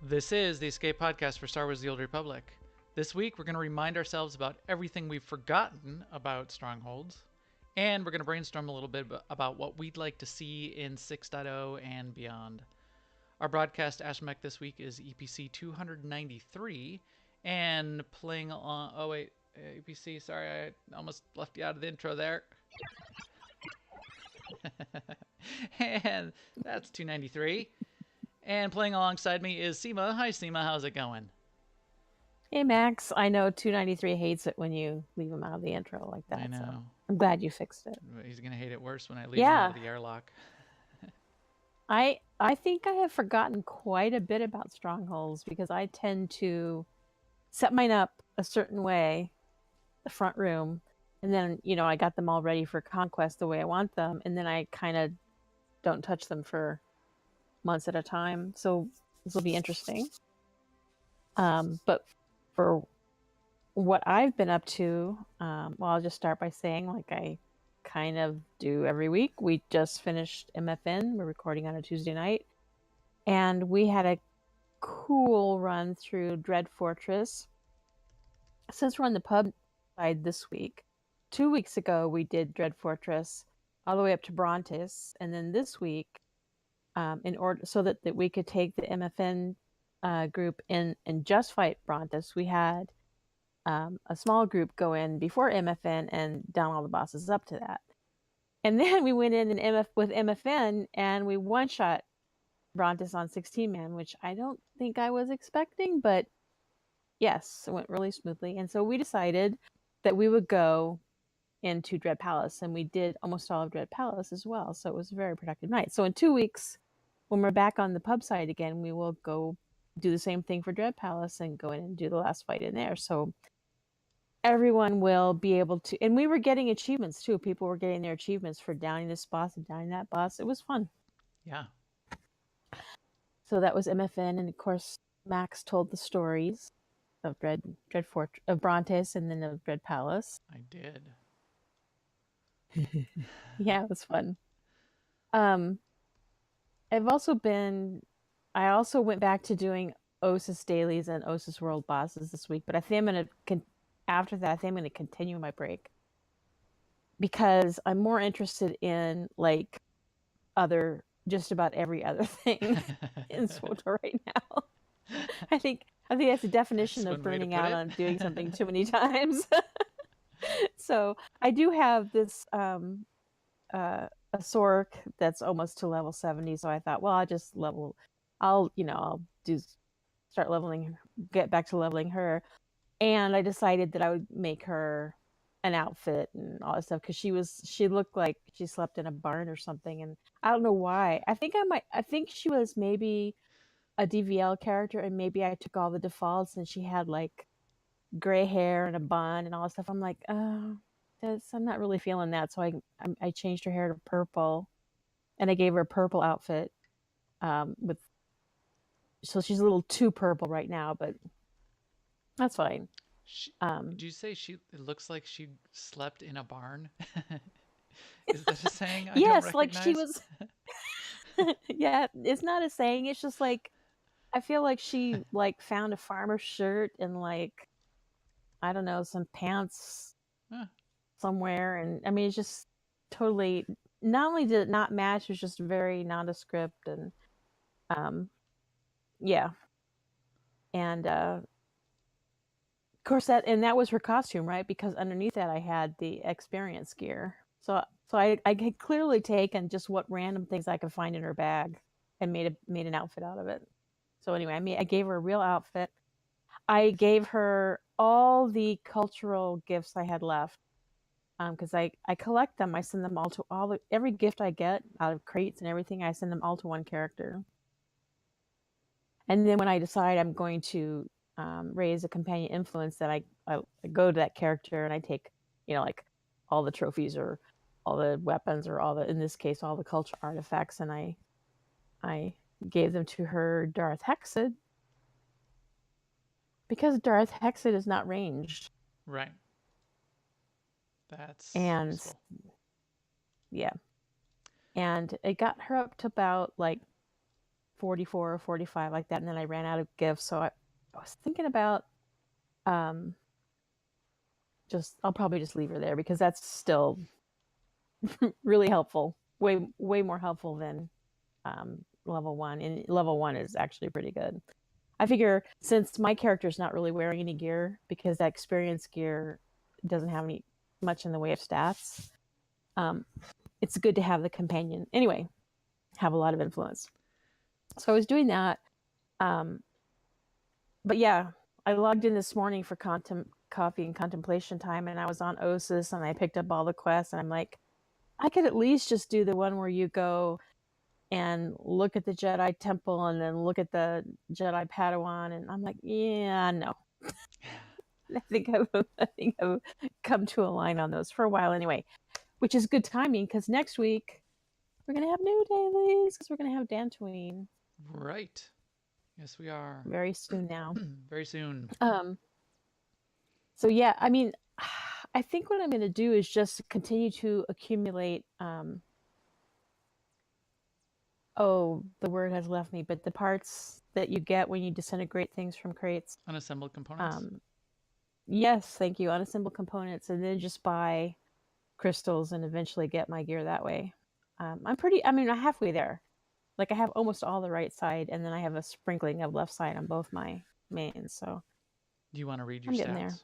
This is the Escape Podcast for Star Wars The Old Republic. This week, we're going to remind ourselves about everything we've forgotten about Strongholds, and we're going to brainstorm a little bit about what we'd like to see in 6.0 and beyond. Our broadcast astromech this week is EPC 293, and playing along... Oh, wait. EPC, sorry, I almost left you out of the intro there. And that's 293. And playing alongside me is Seema. Hi, Seema. How's it going? Hey, Max. I know 293 hates it when you leave him out of the intro like that. I know. So I'm glad you fixed it. He's going to hate it worse when I leave him out of the airlock. I think I have forgotten quite a bit about Strongholds because I tend to set mine up a certain way, the front room, and then, I got them all ready for Conquest the way I want them, and then I kind of don't touch them for months at a time. So this will be interesting. But for what I've been up to, I'll just start by saying, like I kind of do every week, we just finished MFN. We're recording on a Tuesday night, and we had a cool run through Dread Fortress. Since we're on the pub side this week, 2 weeks ago we did Dread Fortress all the way up to Brontis, and then this week, in order so that we could take the MFN group in and just fight Brontis, we had a small group go in before MFN and down all the bosses up to that. And then we went in and with MFN and we one-shot Brontis on 16-man, which I don't think I was expecting, but yes, it went really smoothly. And so we decided that we would go into Dread Palace, and we did almost all of Dread Palace as well. So it was a very productive night. So in 2 weeks, when we're back on the pub side again, we will go do the same thing for Dread Palace and go in and do the last fight in there. So everyone will be able to, and we were getting achievements too. People were getting their achievements for downing this boss and downing that boss. It was fun. Yeah. So that was MFN, and of course Max told the stories of Dread Fort of Brontis and then of Dread Palace. I did. Yeah, it was fun. I also went back to doing Osis dailies and Osis world bosses this week, but I think after that, I think I'm going to continue my break because I'm more interested in like just about every other thing in SWTOR right now. I think that's the definition of burning out on doing something too many times. So I do have this a Sork that's almost to level 70. So I thought, well, get back to leveling her. And I decided that I would make her an outfit and all that stuff because she looked like she slept in a barn or something, and I don't know why. I think she was maybe a DVL character, and maybe I took all the defaults and she had like gray hair and a bun and all that stuff. I'm like, I'm not really feeling that, so I changed her hair to purple, and I gave her a purple outfit. So she's a little too purple right now, but that's fine. Did you say it looks like she slept in a barn? Is that a saying? Yes, like she was. Yeah, it's not a saying. It's just like I feel like she like found a farmer shirt and like I don't know, some pants somewhere, and I mean it's just totally. Not only did it not match, it was just very nondescript, and yeah, and of course that was her costume, right? Because underneath that I had the experience gear. So I could clearly take and just what random things I could find in her bag and made an outfit out of it. So anyway, I gave her a real outfit. I gave her all the cultural gifts I had left because I collect them. I send them all to every gift I get out of crates and everything. I send them all to one character. And then when I decide I'm going to raise a companion influence, that I go to that character and I take, like all the trophies or all the weapons or in this case, all the culture artifacts, and I gave them to her Darth Hexed because Darth Hexed is not ranged. Right. That's useful. Yeah. And it got her up to about like 44 or 45 like that, and then I ran out of gifts. So I was thinking about um, I'll probably just leave her there because that's still really helpful. Way more helpful than level 1, and level 1 is actually pretty good. I figure since my character's not really wearing any gear because that experience gear doesn't have any much in the way of stats, um, it's good to have the companion anyway, have a lot of influence. So I was doing that. Um, but yeah, I logged in this morning for coffee and contemplation time, and I was on Osis, and I picked up all the quests, and I'm like, I could at least just do the one where you go and look at the Jedi Temple and then look at the Jedi Padawan, and I'm like, yeah, no. I think I've come to a line on those for a while anyway, which is good timing because next week we're gonna have new dailies because we're gonna have Dantooine. Right. Yes, we are. Very soon now. Very soon. So yeah, I mean, I think what I'm gonna do is just continue to accumulate. Oh, the word has left me, but the parts that you get when you disintegrate things from crates. Unassembled components. Yes, thank you. Unassembled components, and then just buy crystals and eventually get my gear that way. I'm halfway there. Like I have almost all the right side, and then I have a sprinkling of left side on both my mains. So Do you want to read your I'm getting stats?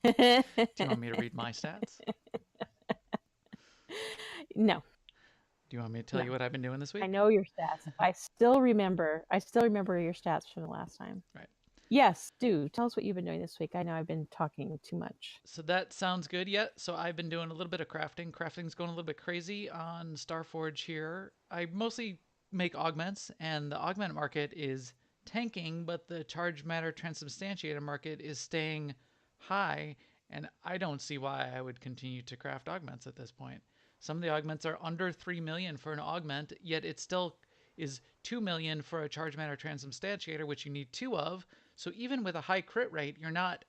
there. Do you want me to read my stats? No. Do you want me to tell you what I've been doing this week? I know your stats. I still remember your stats from the last time. Right. Yes, do. Tell us what you've been doing this week. I know I've been talking too much. So that sounds good. Yeah. So I've been doing a little bit of crafting. Crafting's going a little bit crazy on Starforge here. I mostly make augments, and the augment market is tanking, but the charge matter transubstantiator market is staying high, and I don't see why I would continue to craft augments at this point. Some of the augments are under 3 million for an augment, yet it still is 2 million for a charge matter transubstantiator, which you need 2 of. So even with a high crit rate, you're not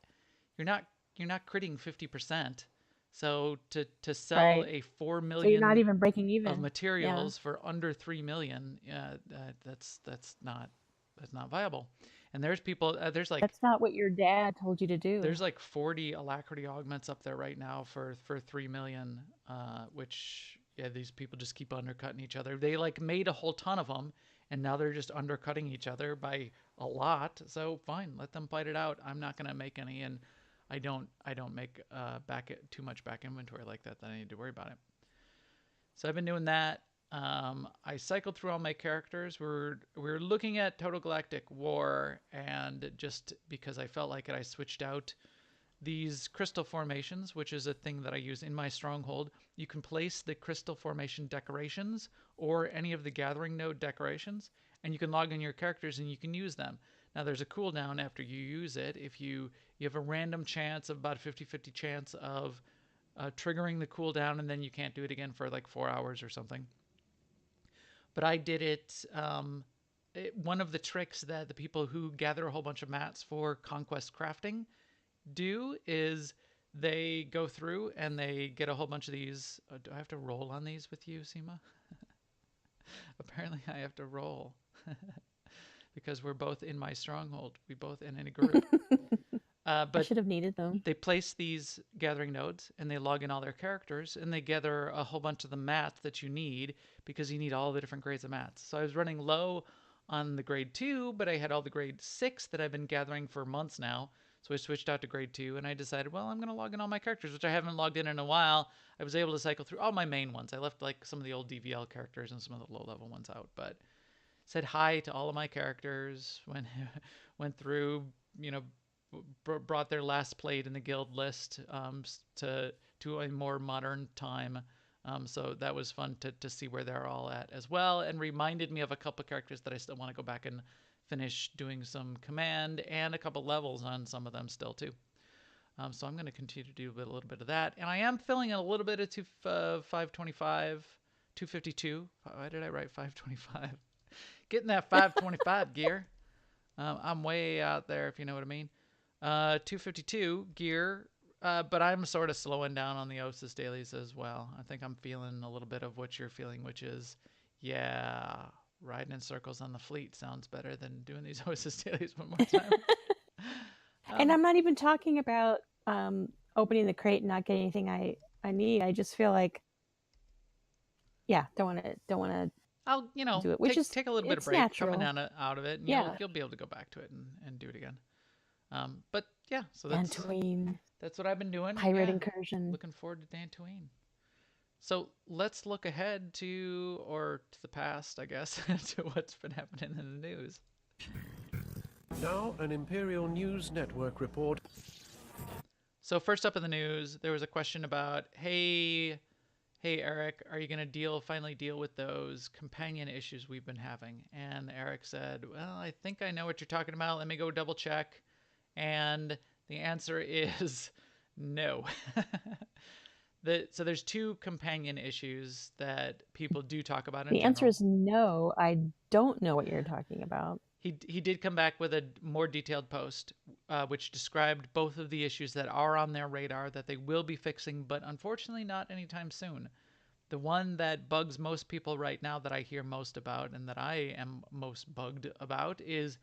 critting 50%. So to sell Right. a 4 So you're not million even breaking even. of Yeah. materials for under 3 million, that's not viable. And there's people there's like That's not what your dad told you to do. there's like 40 alacrity augments up there right now for 3 million, which yeah, these people just keep undercutting each other. They like made a whole ton of them, and now they're just undercutting each other by a lot. So fine, let them fight it out. I'm not gonna make any, and I don't make too much back inventory like that I need to worry about it. So I've been doing that. I cycled through all my characters. We're looking at Total Galactic War, and just because I felt like it, I switched out these crystal formations, which is a thing that I use in my stronghold. You can place the crystal formation decorations or any of the gathering node decorations, and you can log in your characters and you can use them. Now there's a cooldown after you use it. If you have a random chance of about 50-50 chance of triggering the cooldown, and then you can't do it again for like 4 hours or something. But I did it. One of the tricks that the people who gather a whole bunch of mats for conquest crafting do is they go through and they get a whole bunch of these. Do I have to roll on these with you, Seema? Apparently I have to roll because we're both in my stronghold. We both in a group. I But should have needed them. they place these gathering nodes and they log in all their characters and they gather a whole bunch of the mats that you need because you need all the different grades of mats. So I was running low on the grade 2, but I had all the grade 6 that I've been gathering for months now. So I switched out to grade 2 and I decided, well, I'm going to log in all my characters, which I haven't logged in a while. I was able to cycle through all my main ones. I left like some of the old DVL characters and some of the low level ones out, but said hi to all of my characters when went through, you know, brought their last plate in the guild list to a more modern time. So that was fun to see where they're all at as well, and reminded me of a couple of characters that I still want to go back and finish doing some command and a couple levels on some of them still too. So I'm going to continue to do a little bit of that, and I am filling in a little bit of 525, 252. Why did I write 525? Getting that 525 gear. I'm way out there, if you know what I mean. 252 gear, but I'm sort of slowing down on the Osis dailies as well. I think I'm feeling a little bit of what you're feeling, which is, yeah, riding in circles on the fleet sounds better than doing these Oasis dailies one more time. And um, I'm not even talking about opening the crate and not getting anything I need. I just feel like, yeah, don't want to I'll do it, which take is take a little bit of it's break coming natural. out of it, and you'll Yeah, you'll be able to go back to it and do it again. But yeah, so Dantooine, that's what I've been doing, and pirate yeah, incursion. looking forward to Dantooine. So let's look ahead to the past, I guess, to what's been happening in the news. Now, an Imperial News Network report. So first up in the news, there was a question about, hey Eric, are you going to finally deal with those companion issues we've been having? And Eric said, well, I think I know what you're talking about. Let me go double check. And the answer is no. So there's two companion issues that people do talk about in The answer general. is no. I don't know what you're talking about. He did come back with a more detailed post, which described both of the issues that are on their radar that they will be fixing, but unfortunately not anytime soon. The one that bugs most people right now that I hear most about and that I am most bugged about is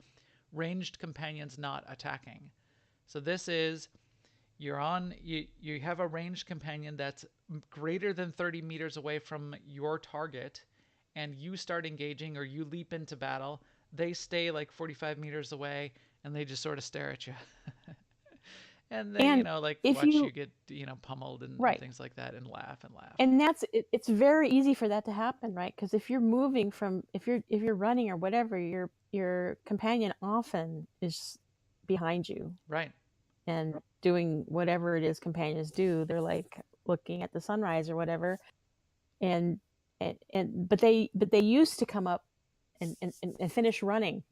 ranged companions not attacking. So this is you have a ranged companion that's greater than 30 meters away from your target, and you start engaging or you leap into battle. They stay like 45 meters away and they just sort of stare at you. And they, And like if watch you you get, pummeled and right, things like that and laugh and laugh. and it's very easy for that to happen, right? Because if you're moving from if you're running or whatever, your companion often is behind you Right. and doing whatever it is companions do. They're like looking at the sunrise or whatever, and but they used to come up and finish running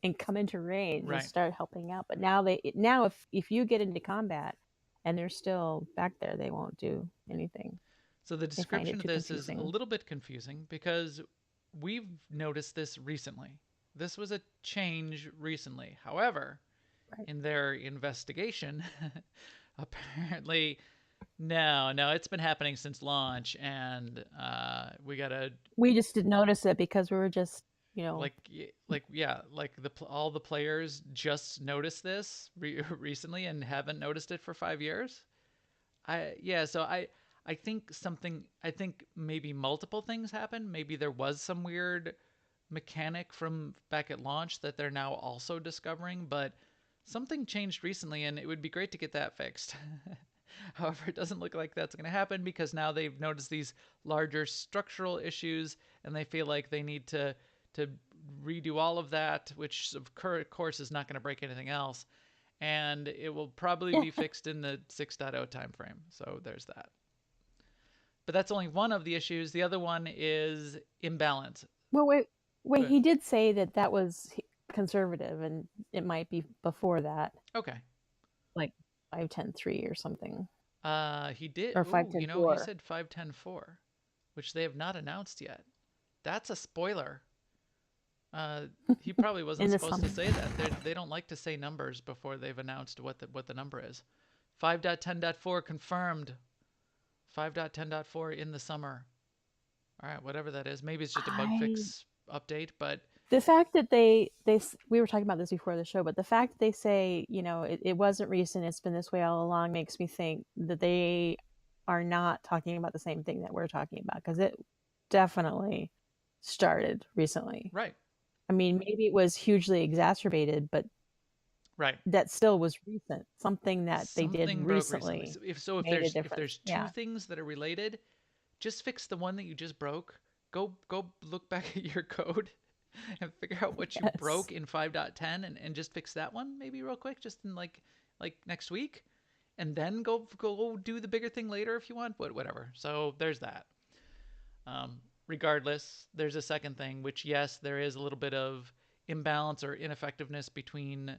and come into range and Right. start helping out. But now if you get into combat and they're still back there, they won't do anything. So the They find description it of too this is a confusing. little bit confusing because we've noticed this recently. This was a change recently. However, Right. in their investigation, apparently, no, it's been happening since launch, and we gotta We just didn't notice it because we were just, you know, like yeah, like all the players just noticed this recently and haven't noticed it for 5 years. So I think maybe multiple things happened. Maybe there was some weird mechanic from back at launch that they're now also discovering, but something changed recently and it would be great to get that fixed. However, it doesn't look like that's going to happen because now they've noticed these larger structural issues and they feel like they need to redo all of that, which of course is not going to break anything else, and it will probably be fixed in the 6.0 timeframe. So there's that. But that's only one of the issues. The other one is imbalance. well, wait, Good. he did say that was conservative, and it might be before that, Okay. like 5.10.3 or something, He did. or Oh, he 5.10.4. said 5.10.4, which they have not announced yet. That's a spoiler. He probably wasn't In the supposed to summer. say that. They don't like to say numbers before they've announced what the number is. 5.10.4 confirmed. 5.10.4 in the summer. All right, whatever that is. Maybe it's just a bug I fix update, but The fact that we were talking about this before the show, but the fact that they say, it wasn't recent, it's been this way all along, makes me think that they are not talking about the same thing that we're talking about, because it definitely started recently. right, I mean, maybe it was hugely exacerbated, but right. that still was recent. Something that they did Something broke recently. recently So if made a if difference. there's two Yeah. things that are related, just fix the one that you just broke. Go look back at your code and figure out what you Yes. broke in 5.10 and just fix that one maybe real quick, just in like next week, and then go do the bigger thing later if you want. But whatever. So there's that. Regardless, there's a second thing, which yes, there is a little bit of imbalance or ineffectiveness between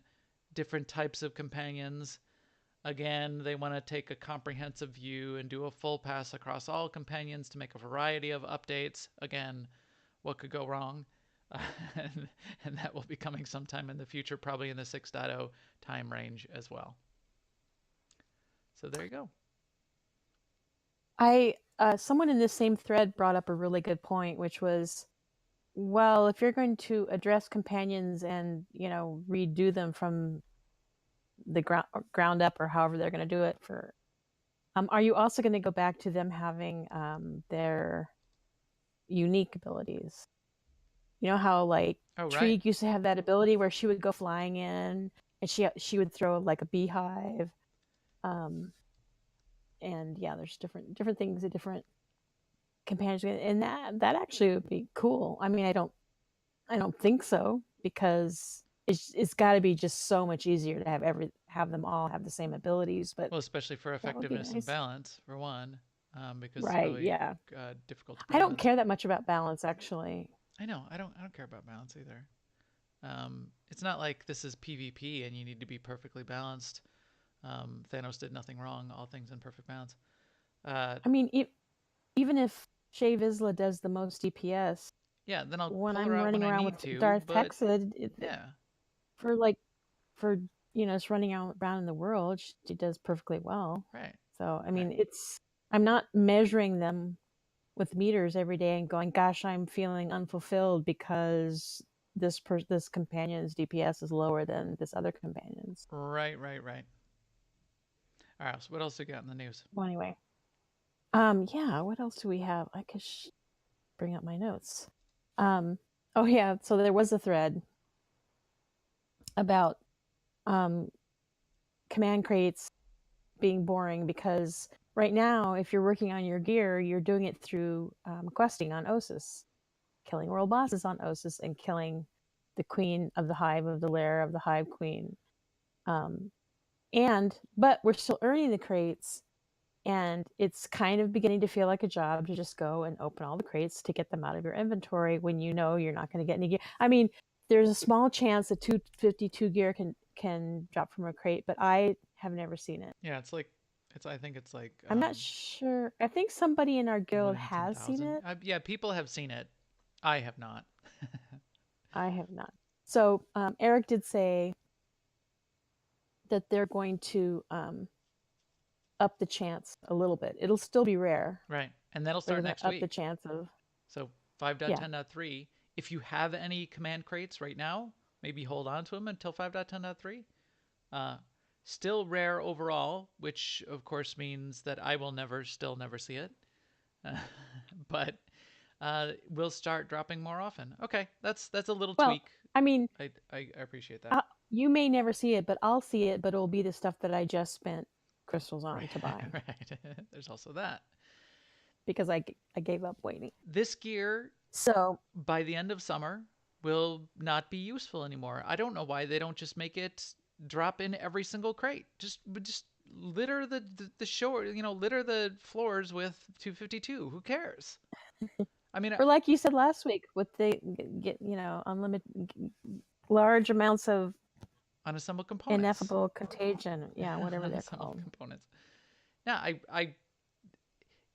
different types of companions. Again, they want to take a comprehensive view and do a full pass across all companions to make a variety of updates. Again, what could go wrong? and, and that will be coming sometime in the future, probably in the 6.0 time range as well. So there you go. Someone in this same thread brought up a really good point, which was Well, if you're going to address companions and redo them from the ground up, or however they're going to do it, are you also going to go back to them having their unique abilities? You know how like Oh, right. Trig used to have that ability where she would go flying in and she would throw like a beehive. Um, and yeah, there's different things that different companions, and that actually would be cool. I mean, I don't think so, because it's got to be just so much easier to have them all have the same abilities. But Well, especially for that would be effectiveness and nice, balance, for one, because it's right? really Yeah, difficult to I don't balance. care that much about balance, actually. I know. I don't care about balance either. It's not like this is PvP and you need to be perfectly balanced. Thanos did nothing wrong. All things in perfect balance. Uh, I mean, even if Shea Vizsla does the most DPS, yeah. Then I'll when pull her I'm out when running I around need with to. Darth But Texid, yeah, for for just running out around in the world, she does perfectly well. right, So I right. mean, I'm not measuring them with meters every day and going, "Gosh, I'm feeling unfulfilled because this companion's DPS is lower than this other companion's." Right, right, right. All right. So what else we got in the news? Well, anyway, yeah. What else do we have? I could bring up my notes. Oh yeah. So there was a thread about um command crates being boring, because right now, if you're working on your gear, you're doing it through questing on Osis, killing world bosses on Osis, and killing the queen of the hive, of the lair of the hive queen. Um, but we're still earning the crates, and it's kind of beginning to feel like a job to just go and open all the crates to get them out of your inventory when you know you're not going to get any gear. I mean, there's a small chance that 252 gear can drop from a crate, but I have never seen it. Yeah, it's like it's. I think it's like I'm not sure. I think somebody in our one guild in ten has seen thousand. it. Yeah, people have seen it. I have not. I have not. So Eric did say that they're going to up the chance a little bit. It'll still be rare. Right, and that'll They're start going to next up the week. chance of, So yeah. 5.10.3, if you have any command crates right now, maybe hold on to them until 5.10.3. Uh, Still rare overall, which of course means that I will still never see it. Uh, but we'll start dropping more often. Okay, that's a little Well, tweak. I mean, I appreciate that. you may never see it, but I'll see it. But it'll be the stuff that I just spent crystals on Right, to buy, right. There's also that. because I gave up waiting. This gear So, by the end of summer will not be useful anymore. I don't know why they don't just make it drop in every single crate. Just litter the shore, litter the floors with 252. Who cares? I mean, or like you said last week, with the get unlimited large amounts of unassembled components. ineffable contagion, yeah, whatever they're Unassembled called. components. Yeah,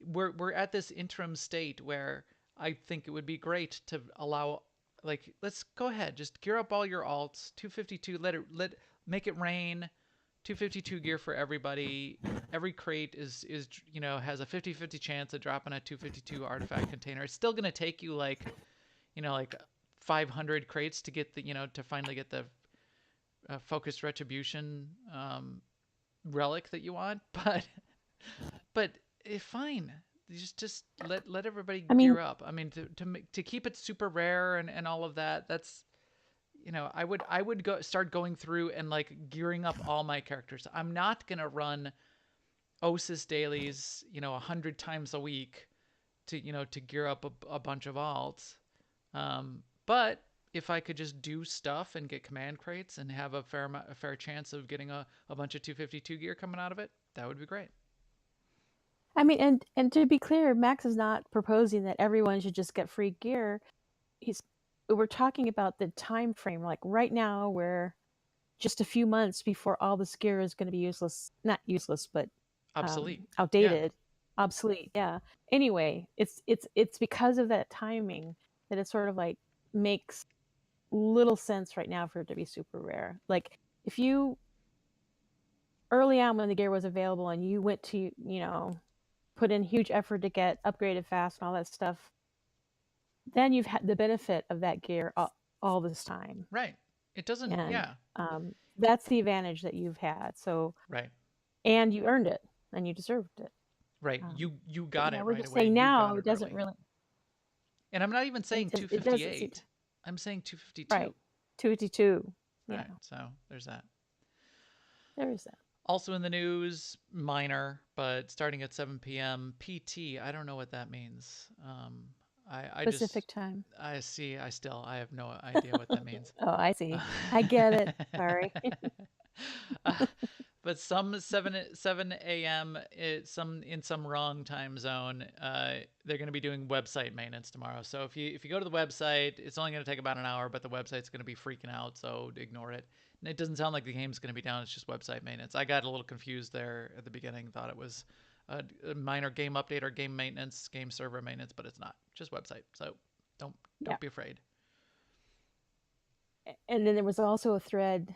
we're at this interim state where I think it would be great to allow, like, let's go ahead, just gear up all your alts, 252, make it rain, 252 gear for everybody. Every crate is has a 50/50 chance of dropping a 252 artifact container. It's still going to take you like 500 crates to get to finally get the focused retribution relic that you want, but fine. Just let everybody I gear mean, up. I mean, to keep it super rare and all of that. That's I would start going through and like gearing up all my characters. I'm not gonna run Osis dailies 100 times a week to gear up a bunch of alts. But if I could just do stuff and get command crates and have a fair chance of getting a bunch of 252 gear coming out of it, that would be great. and to be clear, Max is not proposing that everyone should just get free gear. He's We're talking about the time frame. Like right now, we're just a few months before all this gear is going to be useless. Not useless, but Obsolete. Yeah. outdated, obsolete. Yeah. Anyway, it's because of that timing that it sort of like makes little sense right now for it to be super rare. Like if you early on when the gear was available and you went to put in huge effort to get upgraded fast and all that stuff, then you've had the benefit of that gear all this time. Right. It doesn't. And Yeah. that's the advantage that you've had. So, Right. and you earned it and you deserved it. Right. You But got yeah, it we're right just away. saying You now got it it doesn't early. really, And I'm not even saying it doesn't seem 258. I'm saying 252. right. 252. All Yeah, right. So there's that. there is that. Also in the news, minor, but starting at 7 p.m. PT. I don't know what that means. Pacific time. I see. I have no idea what that means. Oh, I see. I get it. Sorry. But some 7 a.m. Some in some wrong time zone. They're going to be doing website maintenance tomorrow. So if you go to the website, it's only going to take about an hour, but the website's going to be freaking out. So ignore it. And it doesn't sound like the game's going to be down. It's just website maintenance. I got a little confused there at the beginning. Thought it was a minor game update or game maintenance, game server maintenance, but it's not. Just website. So don't be afraid. And then there was also a thread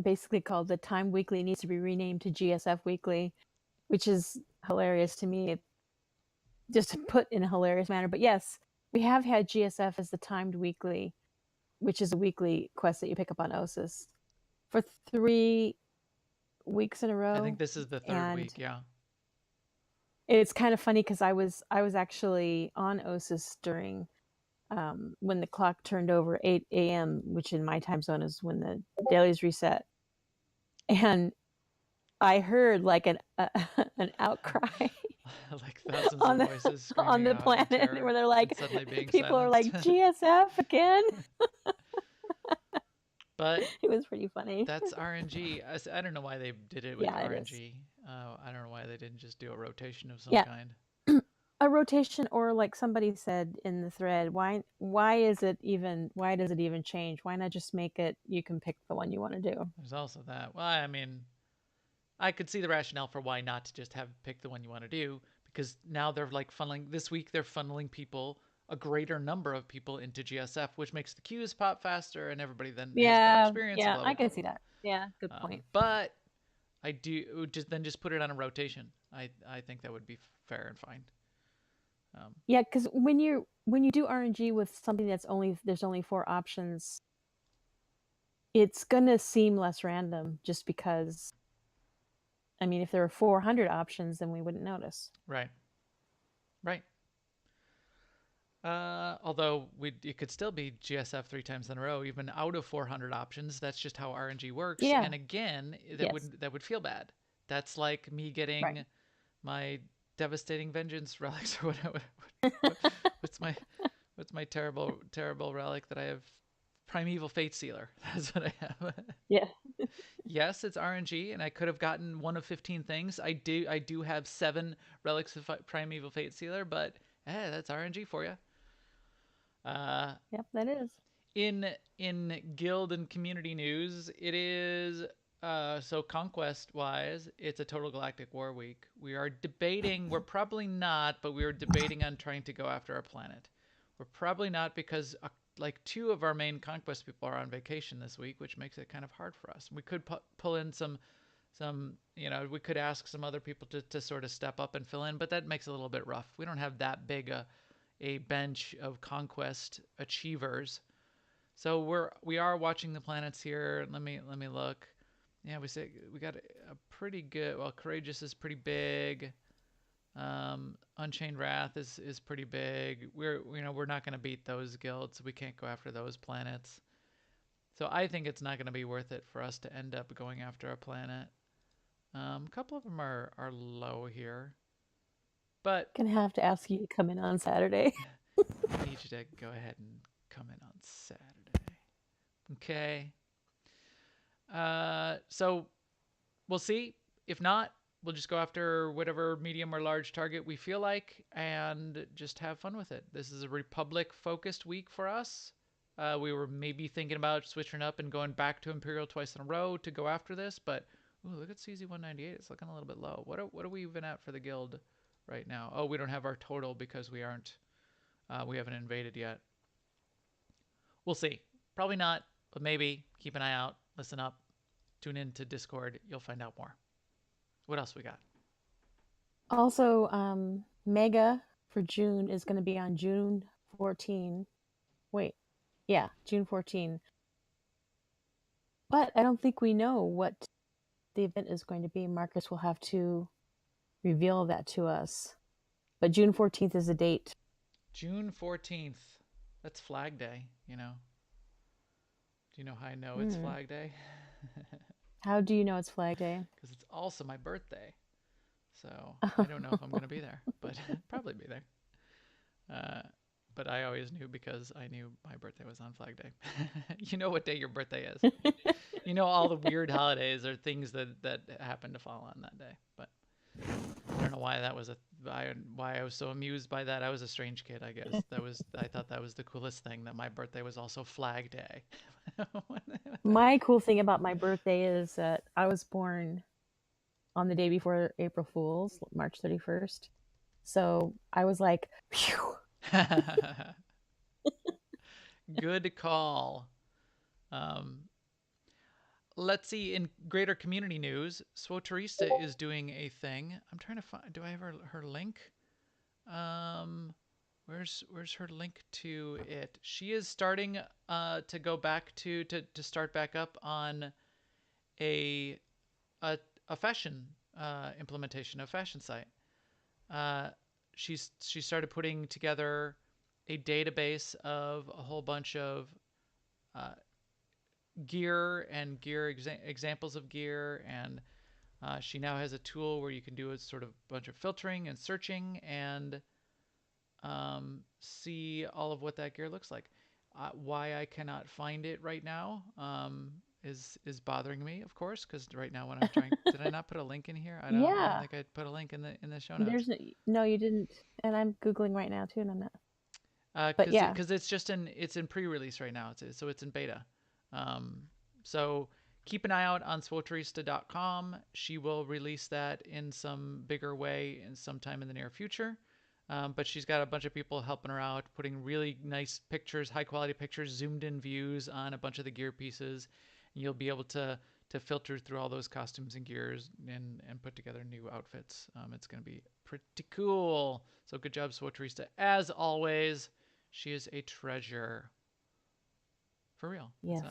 basically called "The Time Weekly needs to be renamed to GSF Weekly," which is hilarious to me, just put in a hilarious manner. But yes, we have had GSF as the Timed Weekly, which is a weekly quest that you pick up on OSIS for 3 weeks in a row. I think this is the third week. Yeah. It's kind of funny because I was actually on OSIS during when the clock turned over 8 a.m., which in my time zone is when the dailies reset, and I heard like an outcry like thousands of voices screaming on the out planet, in terror where they're like, suddenly being people are like, silenced. GSF again. But it was pretty funny. That's RNG. I don't know why they did it with RNG. I don't know why they didn't just do a rotation of some kind. A rotation, or like somebody said in the thread, why does it even change? Why not just make it you can pick the one you want to do? There's also that. Well, I mean, I could see the rationale for why not to just have pick the one you want to do, because now they're like funneling, this week they're funneling people, a greater number of people into GSF, which makes the queues pop faster and everybody then has better experience. Yeah, blah, blah, I can see that. Yeah, good point. But I do just put it on a rotation. I think that would be fair and fine. Yeah, because when you do RNG with something there's only 4 options, it's gonna seem less random, just because. I mean, if there were 400 options, then we wouldn't notice. Right. Although it could still be GSF 3 times in a row, even out of 400 options. That's just how RNG works. Yeah. And again, that would feel bad. That's like me getting my devastating vengeance relics, or whatever. What's my terrible relic that I have? Primeval Fate Sealer. That's what I have. Yeah. Yes, it's RNG, and I could have gotten one of 15 things. I do have 7 relics of Primeval Fate Sealer, but that's RNG for you. Yep, that is. In guild and community news, it is so conquest wise, it's a total galactic war week. We are debating, we're probably not, but we are debating on trying to go after our planet. We're probably not, because like 2 of our main conquest people are on vacation this week, which makes it kind of hard for us. We could pull in some we could ask some other people to sort of step up and fill in, but that makes it a little bit rough. We don't have that big a bench of conquest achievers. So we are watching the planets here. Let me look. Yeah, we got a pretty good. Well, Courageous is pretty big. Unchained Wrath is pretty big. We're not going to beat those guilds, so we can't go after those planets. So I think it's not going to be worth it for us to end up going after a planet. A couple of them are low here. But gonna have to ask you to come in on Saturday. I need you to go ahead and come in on Saturday. Okay. So we'll see. If not, we'll just go after whatever medium or large target we feel like and just have fun with it. This is a Republic-focused week for us. We were maybe thinking about switching up and going back to Imperial twice in a row to go after this, but ooh, look at CZ-198. It's looking a little bit low. What are we even at for the guild right now? Oh, we don't have our total because we haven't invaded yet. We'll see. Probably not, but maybe. Keep an eye out. Listen up. Tune in to Discord. You'll find out more. What else we got? Also, Mega for June is going to be on June 14. Wait, yeah, June 14. But I don't think we know what the event is going to be. Marcus will have to reveal that to us. But June 14th is the date. June 14th. That's Flag Day, you know. Do you know how I know it's Hmm. Flag Day? How do you know it's Flag Day? Because it's also my birthday. So I don't know if I'm going to be there, but probably be there. Uh, but I always knew because I knew my birthday was on Flag Day. You know what day your birthday is. You know all the weird holidays or things that happen to fall on that day. But I don't know why that was why I was so amused by that. I was a strange kid, I guess. I thought that was the coolest thing, that my birthday was also Flag Day. My cool thing about my birthday is that I was born on the day before April Fool's, March 31st. So I was like, phew. Good call. Um, let's see. In greater community news, SWTOR is doing a thing. I'm trying to find. Do I have her link? Um, where's her link to it? She is starting to go back to start back up on a a, a fashion implementation, a fashion site. Uh, she started putting together a database of a whole bunch of uh, gear and examples of gear, and she now has a tool where you can do a sort of bunch of filtering and searching and see all of what that gear looks like. Why I cannot find it right now is bothering me, of course, because right now when I'm trying, did I not put a link in here? I don't Yeah, think I put a link in the show notes. there's no, you didn't. And I'm Googling right now too, and I'm not. But Because yeah, because it's in pre-release right now. So it's in beta. Um, so keep an eye out on swotorista.com. She will release that in some bigger way in sometime in the near future. But she's got a bunch of people helping her out, putting really nice pictures, high quality pictures, zoomed in views on a bunch of the gear pieces. And you'll be able to filter through all those costumes and gears and put together new outfits. It's going to be pretty cool. So good job, Swotorista. As always, she is a treasure. For real. yes,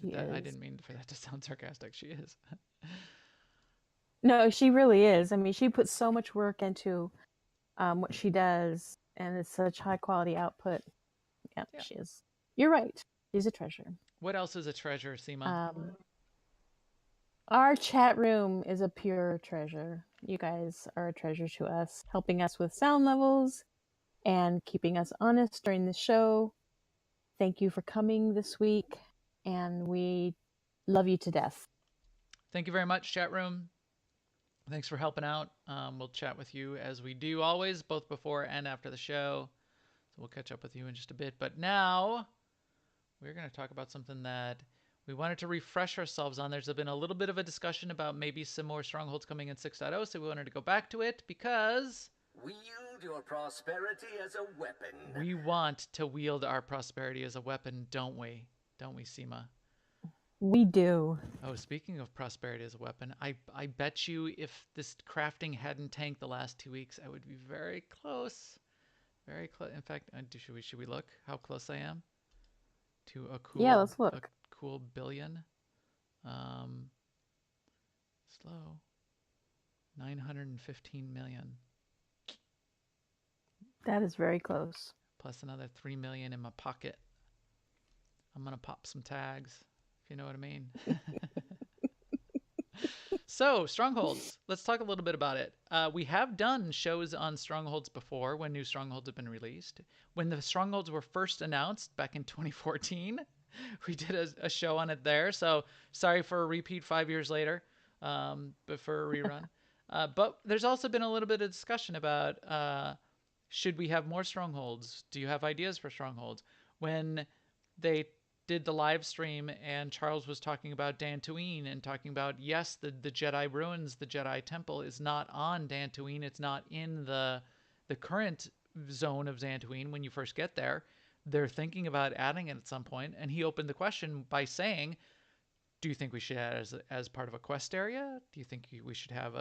she I is. didn't mean for that to sound sarcastic. She is. No, she really is. I mean, she puts so much work into what she does, and it's such high quality output. Yeah, Yeah. she is. You're right. She's a treasure. What else is a treasure, Seema? Um, our chat room is a pure treasure. You guys are a treasure to us, helping us with sound levels and keeping us honest during the show. Thank you for coming this week, and we love you to death. Thank you very much, chat room. Thanks for helping out. We'll chat with you as we do always, both before and after the show. So we'll catch up with you in just a bit. But now we're going to talk about something that we wanted to refresh ourselves on. There's been a little bit of a discussion about maybe some more strongholds coming in 6.0, so we wanted to go back to it because wield your prosperity as a weapon. we want to wield our prosperity as a weapon, don't we? Don't we, Seema? We do. Oh, speaking of prosperity as a weapon, I bet you if this crafting hadn't tanked the last 2 weeks, I would be very close. Very close. In fact, should we look how close I am to a Yeah, cool let's look. billion? Slow. 915 million That is very close. plus another 3 million in my pocket. I'm gonna pop some tags, if you know what I mean. So, strongholds. Let's talk a little bit about it. We have done shows on strongholds before when new strongholds have been released. When the strongholds were first announced back in 2014, we did a show on it there. So, sorry for a repeat 5 years later, but for a rerun. But there's also been a little bit of discussion about should we have more strongholds? Do you have ideas for strongholds? When they did the live stream and Charles was talking about Dantooine and talking about, yes, the Jedi ruins, the Jedi temple is not on Dantooine. It's not in the current zone of Dantooine when you first get there. They're thinking about adding it at some point. And he opened the question by saying, do you think we should add it as part of a quest area? Do you think we should have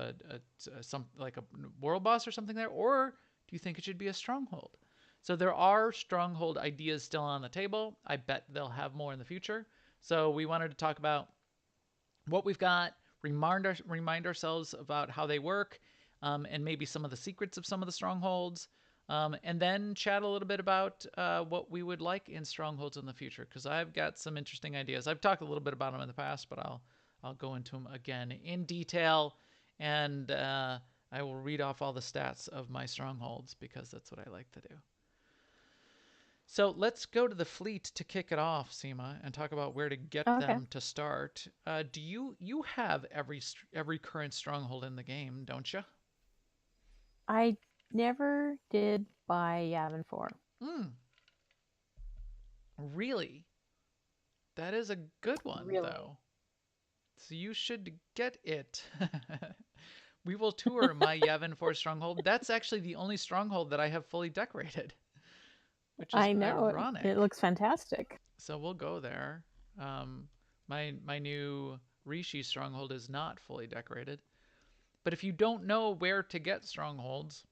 some like a world boss or something there? Or do you think it should be a stronghold? So there are stronghold ideas still on the table. I bet they'll have more in the future. So we wanted to talk about what we've got, remind ourselves about how they work, and maybe some of the secrets of some of the strongholds, and then chat a little bit about what we would like in strongholds in the future, because I've got some interesting ideas. I've talked a little bit about them in the past, but I'll go into them again in detail, and I will read off all the stats of my strongholds because that's what I like to do. So let's go to the fleet to kick it off, Seema, and talk about where to get Okay. them to start. Do you have every current stronghold in the game, don't you? I never did buy Yavin 4. Really? That is a good one, Really? though. So you should get it. We will tour my Yavin 4 stronghold. That's actually the only stronghold that I have fully decorated, which is I know. ironic. It looks fantastic. So we'll go there. My new Rishi stronghold is not fully decorated. But if you don't know where to get strongholds,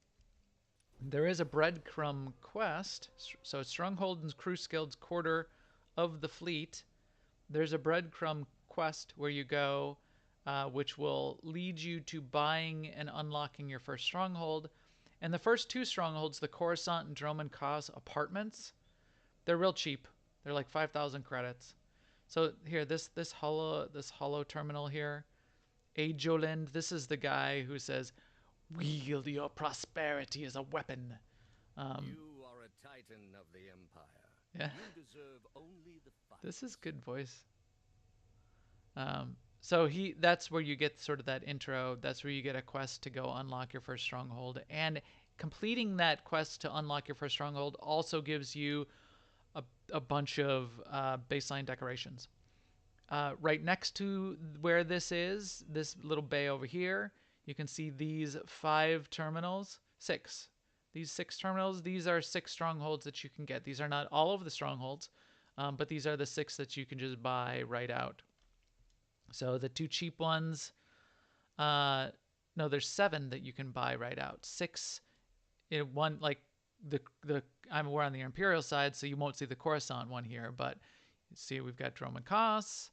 there is a breadcrumb quest. So Stronghold and Cruise Guild's Quarter of the Fleet. There's a breadcrumb quest where you go, which will lead you to buying and unlocking your first stronghold. And the first two strongholds, the Coruscant and Droman Kaz apartments, they're real cheap. They're like 5,000 credits. So here, this hollow terminal here, Ajolind, this is the guy who says, "Wield your prosperity as a weapon." You are a titan of the Empire. Yeah, You deserve only the fight. this is good voice. So that's where you get sort of that intro. That's where you get a quest to go unlock your first stronghold, and completing that quest to unlock your first stronghold also gives you a bunch of baseline decorations. Right next to where this is, this little bay over here, you can see these 5 terminals, 6. These 6 terminals, these are 6 strongholds that you can get. These are not all of the strongholds, but these are the 6 that you can just buy right out. So the 2 cheap ones, no, there's 7 that you can buy right out. 6, one, like we're on the Imperial side, so you won't see the Coruscant one here, but you see we've got Droman Kaz,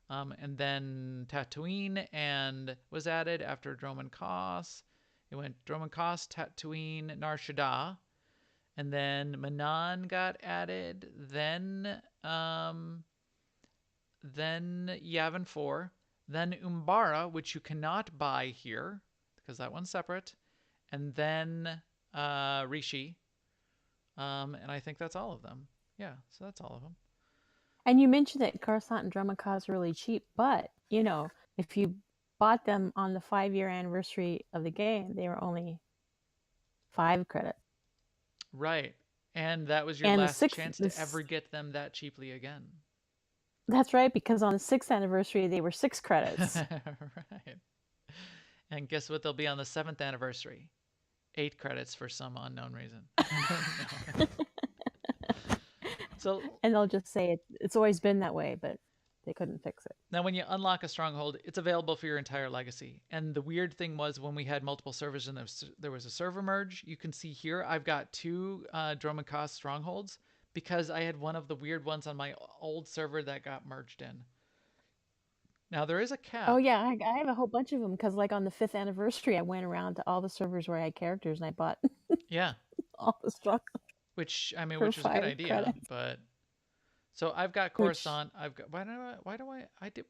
and then Tatooine and was added after Droman Kaz. It went Droman Kaz, Tatooine, Nar Shaddaa, and then Manan got added, then Yavin 4, then Umbara, which you cannot buy here because that one's separate, and then Rishi, and I think that's all of them. Yeah, so that's all of them. And you mentioned that Coruscant and Droman Kaz are really cheap, but if you bought them on the 5-year anniversary of the game, they were only 5 credits. Right, and that was your And last chance to ever get them that cheaply again. That's right, because on the 6th anniversary, they were 6 credits. Right. And guess what they'll be on the 7th anniversary? 8 credits for some unknown reason. And they'll just say it's always been that way, but they couldn't fix it. Now, when you unlock a stronghold, it's available for your entire legacy. And the weird thing was when we had multiple servers and there was a server merge, you can see here I've got 2 Droman Kaz strongholds because I had one of the weird ones on my old server that got merged in. Now, there is a cap. Oh, yeah, I have a whole bunch of them because, like, on the 5th anniversary, I went around to all the servers where I had characters and I bought all the strongholds. Which was a good idea, credits. But so I've got Coruscant. I've got why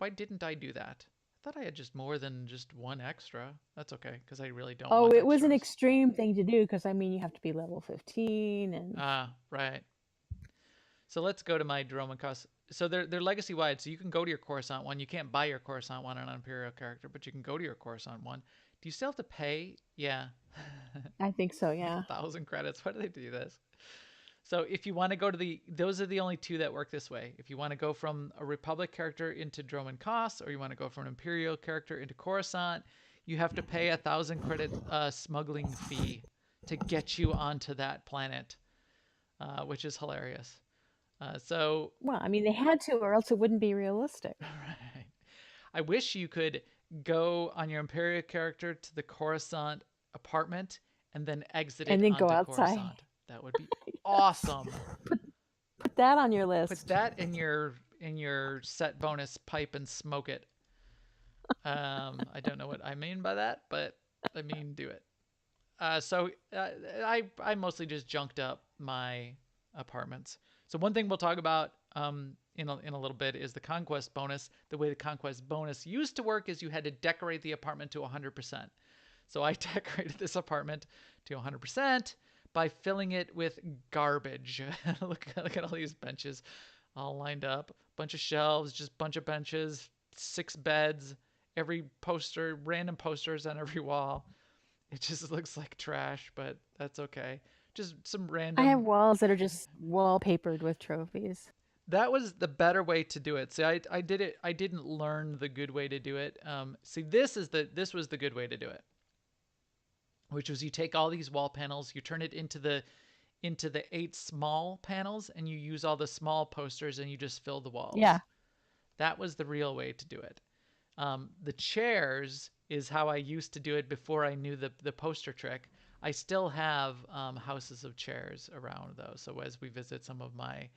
didn't I do that? I thought I had just more than just 1 extra. That's okay because I really don't. Oh, it was an extreme thing to do because you have to be level 15 and. Right. So let's go to my Droman Kaz. So they're legacy wide. So you can go to your Coruscant one. You can't buy your Coruscant one on an Imperial character, but you can go to your Coruscant one. Do you still have to pay? Yeah. I think so. Yeah. 1,000 credits. Why do they do this? So if you want to go to those are the only 2 that work this way. If you want to go from a Republic character into Droman Kaz, or you want to go from an Imperial character into Coruscant, you have to pay 1,000 credit smuggling fee to get you onto that planet, which is hilarious. Well, I mean, they had to, or else it wouldn't be realistic. Right. I wish you could go on your Imperial character to the Coruscant apartment and then exit it and then onto go outside. Coruscant. That would be awesome. Put that on your Put list. that in your set bonus pipe and smoke it. I don't know what I mean by that, but I mean do it. I mostly just junked up my apartments. So one thing we'll talk about in a little bit is the conquest bonus. The way the conquest bonus used to work is you had to decorate the apartment to 100%. So I decorated this apartment to 100% by filling it with garbage. look at all these benches all lined up, bunch of shelves, just bunch of benches, 6 beds, every poster, random posters on every wall. It just looks like trash, but that's okay. Just some I have random. walls that are just wallpapered with trophies. That was the better way to do it. See, I did it. I didn't learn the good way to do it. See, this was the good way to do it, which was you take all these wall panels, you turn it into the 8 small panels, and you use all the small posters, and you just fill the walls. Yeah. That was the real way to do it. The chairs is how I used to do it before I knew the poster trick. I still have houses of chairs around though. So as we visit some of my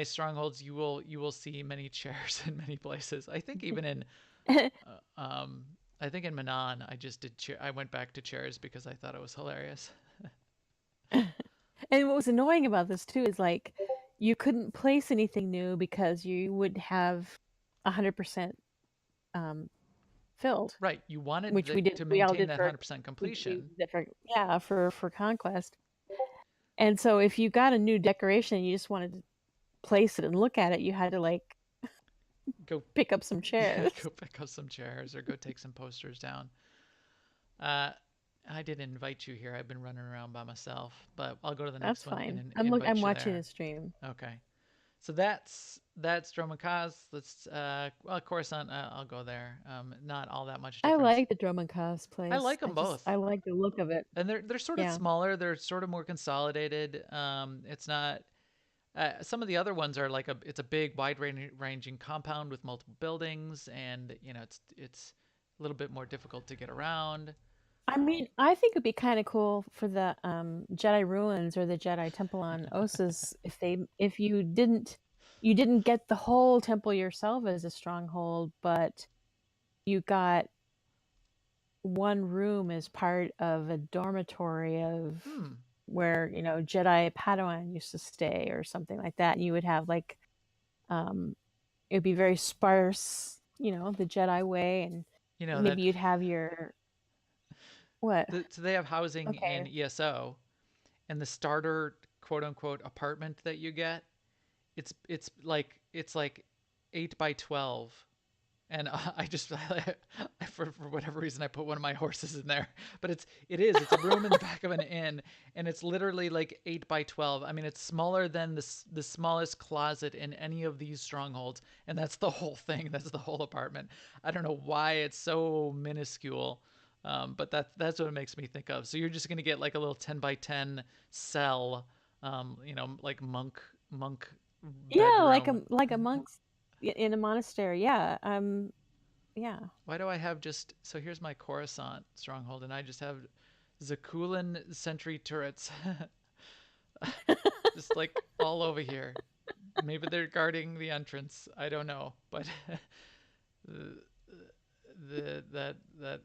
strongholds, you will see many chairs in many places. I think even in I think in Manon, I just did I went back to chairs because I thought it was hilarious. And what was annoying about this too is like you couldn't place anything new because you would have 100% filled. Right, you wanted which we did. to We all maintain did that for 100% completion. for conquest. And so if you got a new decoration, you just wanted to place it and look at it, you had to like Go pick up some chairs. go pick up some chairs or go take some posters down. I didn't invite you here. I've been running around by myself, but I'll go to the next That's one. fine. And invite I'm you watching there. the stream. Okay, so that's Dromacaz. Let's well, Coruscant. I'll go there. Not all that much I difference. like the Dromacaz place. I like them both. I like the look of it. And they're sort of smaller. They're sort of more consolidated. It's not. Some of the other ones are like it's a big, wide ranging compound with multiple buildings, and you know it's a little bit more difficult to get around. I mean, I think it'd be kind of cool for the Jedi ruins or the Jedi temple on Ossus if you didn't get the whole temple yourself as a stronghold, but you got one room as part of a dormitory of where Jedi Padawan used to stay or something like that. And you would have like it'd be very sparse, the Jedi way, and maybe you'd have your what? So they have housing in ESO, and the starter quote unquote apartment that you get, it's like 8 by 12. And I just, for whatever reason, I put one of my horses in there. But it's a room in the back of an inn, and it's literally like 8 by 12. I mean, it's smaller than the smallest closet in any of these strongholds, and that's the whole thing. That's the whole apartment. I don't know why it's so minuscule, but that's what it makes me think of. So you're just gonna get like a little 10 by 10 cell, like monk. Yeah, bedroom. like a monk's in a monastery. Yeah. Yeah. Why do I have so here's my Coruscant stronghold, and I just have Zakulan sentry turrets just like all over here. Maybe they're guarding the entrance. I don't know, but that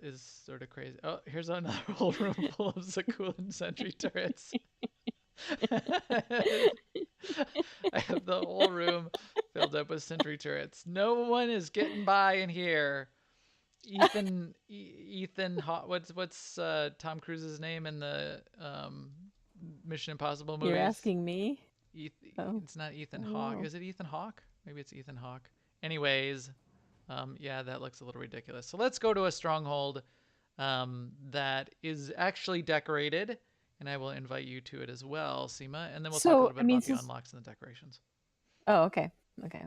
is sort of crazy. Oh, here's another whole room full of Zakulan sentry turrets. I have the whole room filled up with sentry turrets. No one is getting by in here. Ethan what's Tom Cruise's name in the Mission Impossible movies? You're asking me? It's not Ethan Hawke. Is it Ethan Hawke? Maybe it's Ethan Hawke. Anyways, yeah, that looks a little ridiculous. So let's go to a stronghold that is actually decorated. And I will invite you to it as well, Seema. And then we'll talk a little bit about the unlocks and the decorations. Oh, okay. Okay.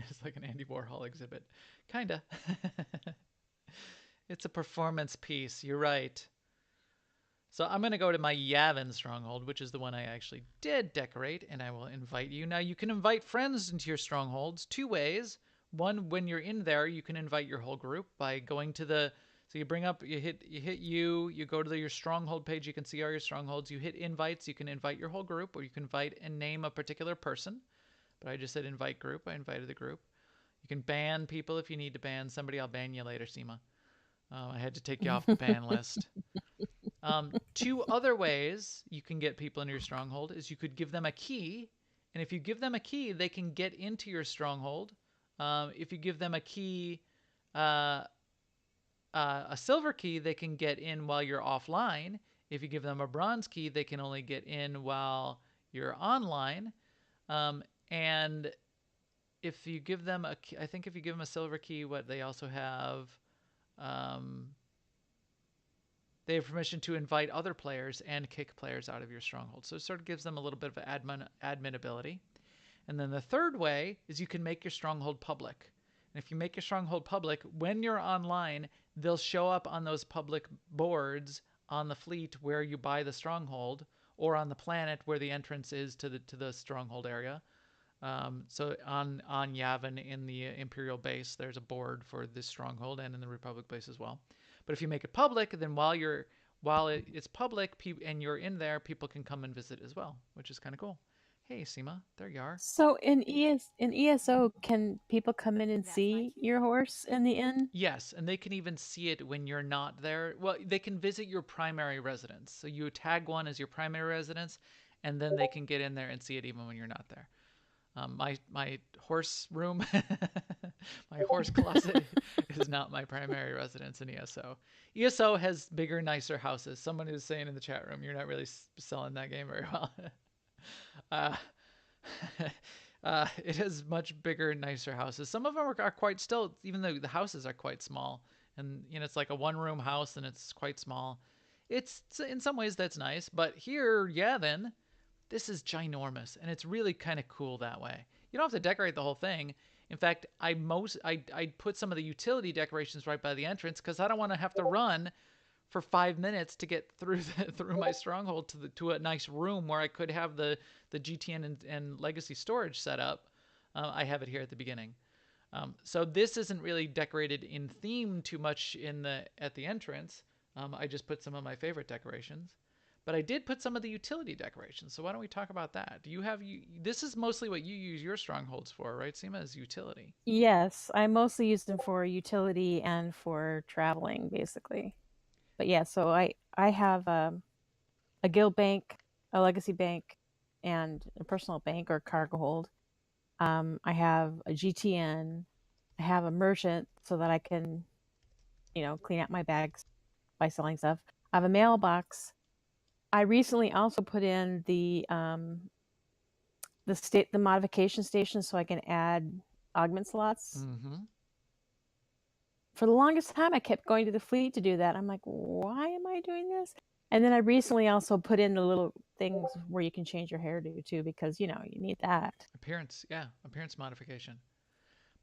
It's like an Andy Warhol exhibit. Kinda. It's a performance piece. You're right. So I'm going to go to my Yavin stronghold, which is the one I actually did decorate. And I will invite you. Now, you can invite friends into your strongholds 2 ways. One, when you're in there, you can invite your whole group by going to the So you bring up, you hit you go to your stronghold page. You can see all your strongholds. You hit invites. You can invite your whole group, or you can invite and name a particular person. But I just said invite group. I invited the group. You can ban people if you need to ban somebody. I'll ban you later, Seema. I had to take you off the ban list. Two other ways you can get people into your stronghold is you could give them a key, and if you give them a key, they can get into your stronghold. If you give them a key, a silver key, they can get in while you're offline. If you give them a bronze key, they can only get in while you're online. And if you give them a key, I think if you give them a silver key, what they also have, they have permission to invite other players and kick players out of your stronghold. So it sort of gives them a little bit of admin ability. And then the third way is you can make your stronghold public. And if you make your stronghold public, when you're online, they'll show up on those public boards on the fleet where you buy the stronghold, or on the planet where the entrance is to the stronghold area. So on Yavin in the Imperial base, there's a board for this stronghold, and in the Republic base as well. But if you make it public, then while it's public and you're in there, people can come and visit as well, which is kind of cool. Hey, Seema, there you are. So in ESO, can people come in and see your horse in the inn? Yes, and they can even see it when you're not there. Well, they can visit your primary residence. So you tag one as your primary residence, and then they can get in there and see it even when you're not there. My horse room, my horse closet is not my primary residence in ESO. ESO has bigger, nicer houses. Someone is saying in the chat room, you're not really selling that game very well. It has much bigger, nicer houses. Some of them are quite still, even though the houses are quite small. And, it's like a one-room house and it's quite small. It's in some ways that's nice. But here, then, this is ginormous, and it's really kind of cool that way. You don't have to decorate the whole thing. In fact, I put some of the utility decorations right by the entrance because I don't want to have to run for 5 minutes to get through my stronghold to a nice room where I could have the GTN and legacy storage set up. I have it here at the beginning. So this isn't really decorated in theme too much at the entrance. I just put some of my favorite decorations. But I did put some of the utility decorations. So why don't we talk about that? This is mostly what you use your strongholds for, right, Seema, is utility? Yes, I mostly use them for utility and for traveling, basically. But yeah, so I have a guild bank, a legacy bank, and a personal bank or cargo hold. I have a GTN. I have a merchant so that I can, clean out my bags by selling stuff. I have a mailbox. I recently also put in the modification station so I can add augment slots. Mm-hmm. For the longest time, I kept going to the fleet to do that. I'm like, why am I doing this? And then I recently also put in the little things where you can change your hairdo too, because you need that. Appearance modification.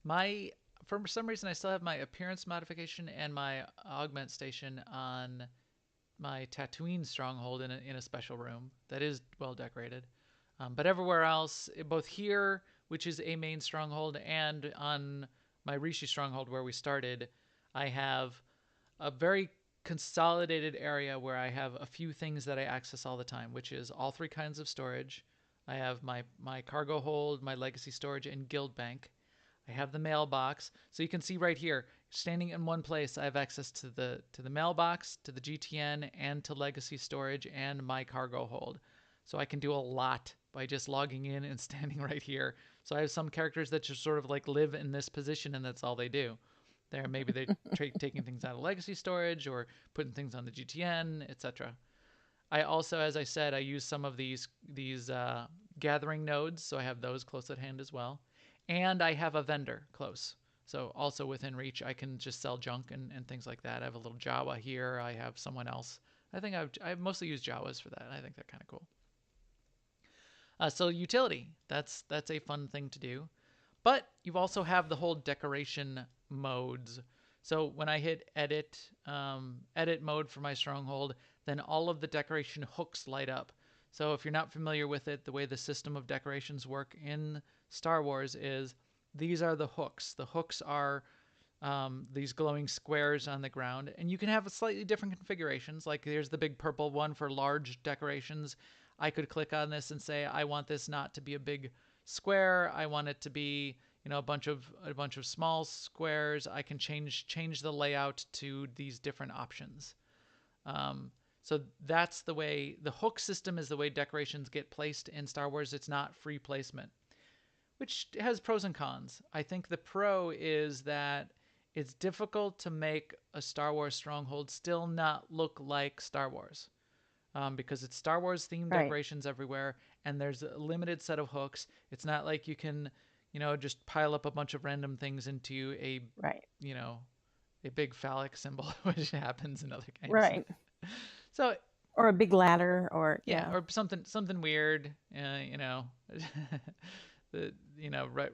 For some reason, I still have my appearance modification and my augment station on my Tatooine stronghold in a special room that is well decorated. But everywhere else, both here, which is a main stronghold, and on my Rishi stronghold where we started, I have a very consolidated area where I have a few things that I access all the time, which is all three kinds of storage. I have my cargo hold, my legacy storage, and guild bank. I have the mailbox. So you can see right here, standing in one place, I have access to the mailbox, to the GTN, and to legacy storage and my cargo hold. So I can do a lot by just logging in and standing right here. So I have some characters that just sort of like live in this position, and that's all they do. Maybe they're taking things out of legacy storage or putting things on the GTN, etc. I also, as I said, I use some of these gathering nodes, so I have those close at hand as well. And I have a vendor close. So also within reach, I can just sell junk and things like that. I have a little Jawa here. I have someone else. I think I've mostly used Jawas for that. I think they're kind of cool. So utility, that's a fun thing to do. But you also have the whole decoration modes. So when I hit edit mode for my stronghold, then all of the decoration hooks light up. So if you're not familiar with it, the way the system of decorations work in Star Wars is these are the hooks. The hooks are these glowing squares on the ground, and you can have slightly different configurations. Like there's the big purple one for large decorations. I could click on this and say I want this not to be a big square. I want it to be, you know, a bunch of small squares. I can change the layout to these different options. So that's the way the hook system is, the way decorations get placed in Star Wars. It's not free placement, which has pros and cons. I think the pro is that it's difficult to make a Star Wars stronghold still not look like Star Wars, because it's Star Wars themed Right. decorations everywhere, and there's a limited set of hooks. It's not like you can, you know, just pile up a bunch of random things into a, Right. you know, a big phallic symbol, which happens in other games. Right. So Or a big ladder, or yeah, or something weird, you know,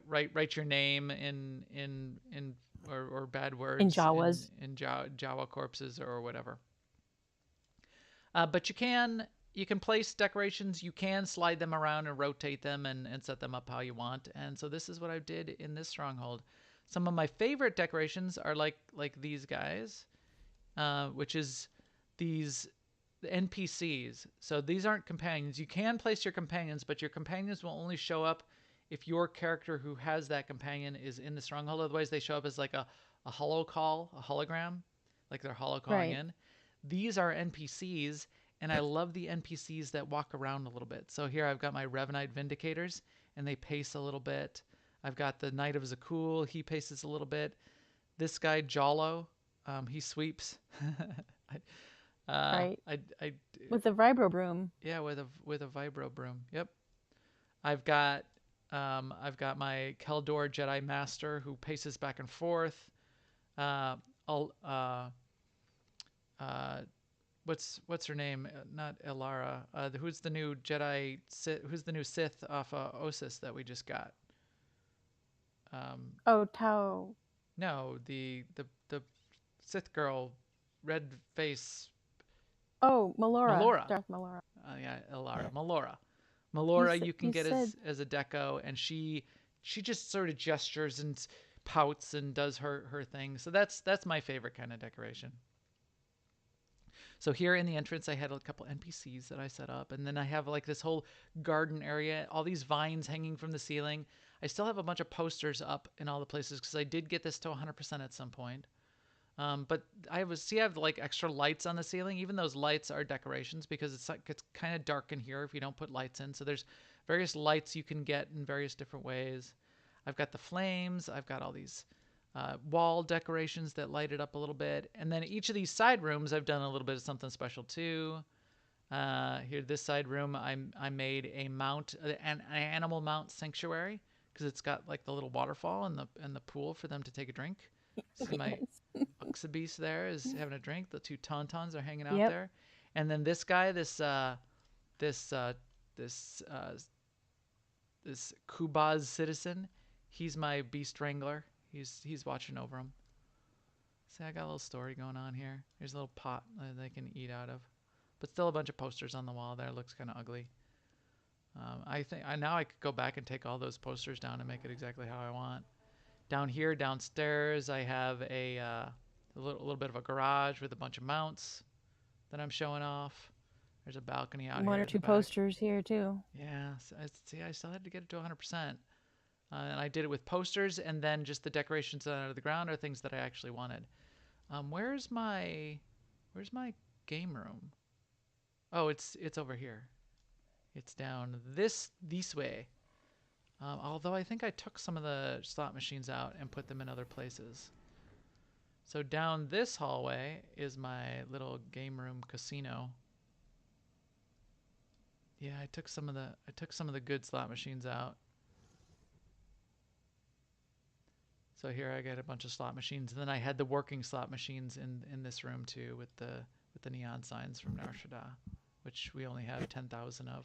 write your name in or bad words in Jawas. in Jawa corpses or whatever. But you can place decorations. You can slide them around and rotate them and set them up how you want. And so this is what I did in this stronghold. Some of my favorite decorations are like these guys, which is these NPCs. So these aren't companions. You can place your companions, but your companions will only show up if your character who has that companion is in the stronghold. Otherwise, they show up as like a hologram, like they're holocalling Right. in. These are NPCs, and I love the NPCs that walk around a little bit. So here I've got my Revanite Vindicators, and they pace a little bit. I've got the Knight of Zakul. He paces a little bit. This guy, Jalo, he sweeps. Right. I With the vibro broom. yeah, with a vibro broom. Yep. I've got my Keldor Jedi Master who paces back and forth. I'll what's her name? Not Elara. Who's the new Jedi? Who's the new Sith off Osis that we just got? Oh, Tau. No, the Sith girl, red face. Oh, Melora. Melora. Darth Melora. Yeah, Elara. Melora. Melora, you can you get said- as a deco, and she just sort of gestures and pouts and does her thing. So that's my favorite kind of decoration. So here in the entrance, I had a couple NPCs that I set up, and then I have like this whole garden area, all these vines hanging from the ceiling. I still have a bunch of posters up in all the places because I did get this to 100% at some point. But I have like extra lights on the ceiling. Even those lights are decorations because it's kind of dark in here if you don't put lights in. So there's various lights you can get in various different ways. I've got the flames. I've got all these wall decorations that light it up a little bit. And then each of these side rooms, I've done a little bit of something special too. Here, this side room, I made an animal mount sanctuary because it's got like the little waterfall and the pool for them to take a drink. See my Uxabeast there is having a drink. The two Tauntauns are hanging out there, and then this guy, this Kubaz citizen, he's my beast wrangler. He's watching over him. See, I got a little story going on here. Here's a little pot that they can eat out of, but still a bunch of posters on the wall there. It looks kind of ugly. I think now I could go back and take all those posters down and make it exactly how I want. Down here, downstairs, I have a little bit of a garage with a bunch of mounts that I'm showing off. There's a balcony out here. One or two posters here too. Yeah, see, I still had to get it to 100%. And I did it with posters, and then just the decorations out of the ground are things that I actually wanted. Where's my game room? Oh, it's over here. It's down this way. Although I think I took some of the slot machines out and put them in other places. So down this hallway is my little game room casino. Yeah, I took some of the good slot machines out. So here I got a bunch of slot machines, and then I had the working slot machines in this room too with the neon signs from Nar Shaddaa, which we only have 10,000 of.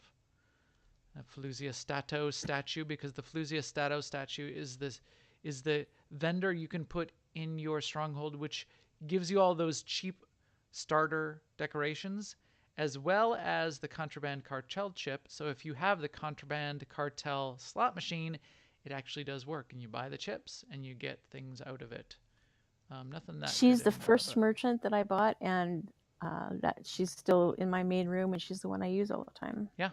A Fluzia Stato statue, because the Fluzia Stato statue is the vendor you can put in your stronghold, which gives you all those cheap starter decorations, as well as the Contraband Cartel chip. So if you have the Contraband Cartel slot machine, it actually does work, and you buy the chips and you get things out of it. Nothing that She's good the anymore, first but merchant that I bought, and that she's still in my main room, and she's the one I use all the time. yeah.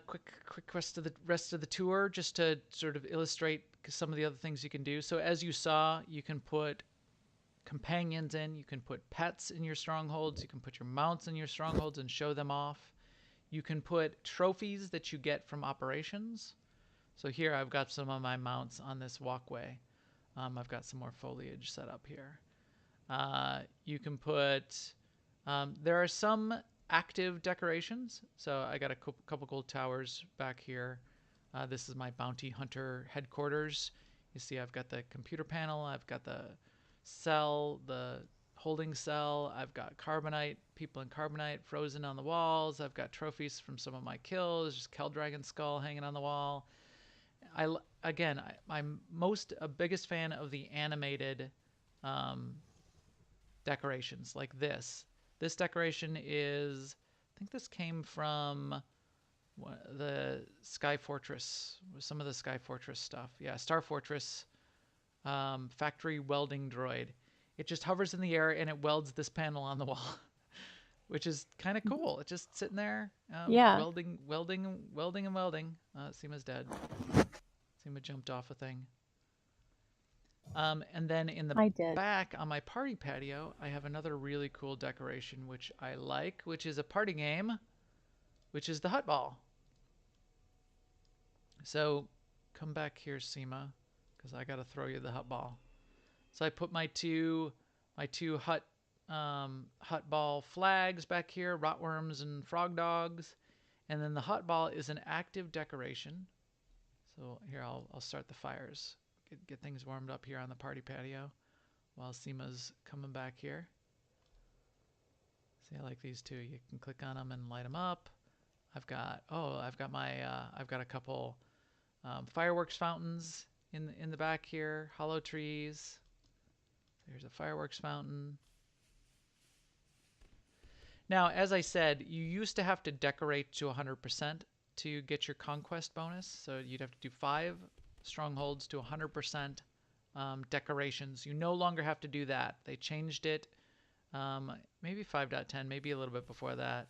Quick rest of the tour, just to sort of illustrate some of the other things you can do. So as you saw, you can put companions in, you can put pets in your strongholds, you can put your mounts in your strongholds and show them off. You can put trophies that you get from operations. So here I've got some of my mounts on this walkway. I've got some more foliage set up here. You can put, there are some active decorations. So I got a couple gold towers back here. This is my bounty hunter headquarters. You see I've got the computer panel, I've got the cell, the holding cell, I've got carbonite, people in carbonite frozen on the walls, I've got trophies from some of my kills, just Keldragon skull hanging on the wall. I'm a biggest fan of the animated decorations like this. This decoration is, I think this came from the Sky Fortress, some of the Sky Fortress stuff. Yeah, Star Fortress factory welding droid. It just hovers in the air and it welds this panel on the wall, which is kind of cool. It's just sitting there, Yeah. welding. Seema's dead. Seema jumped off a thing. And then in the I did. back on my party patio, I have another really cool decoration, which I like, which is a party game, which is the hut ball. So come back here, Seema, because I got to throw you the hut ball. So I put my two hut ball flags back here, rotworms and frog dogs, and then the hut ball is an active decoration. So here I'll start the fires, get things warmed up here on the party patio, while Seema's coming back here. See, I like these two. You can click on them and light them up. I've got a couple fireworks fountains in the back here, hollow trees. There's a fireworks fountain. Now, as I said, you used to have to decorate to 100% to get your conquest bonus. So you'd have to do 5 strongholds to 100% decorations. You no longer have to do that. They changed it, maybe 5.10, maybe a little bit before that.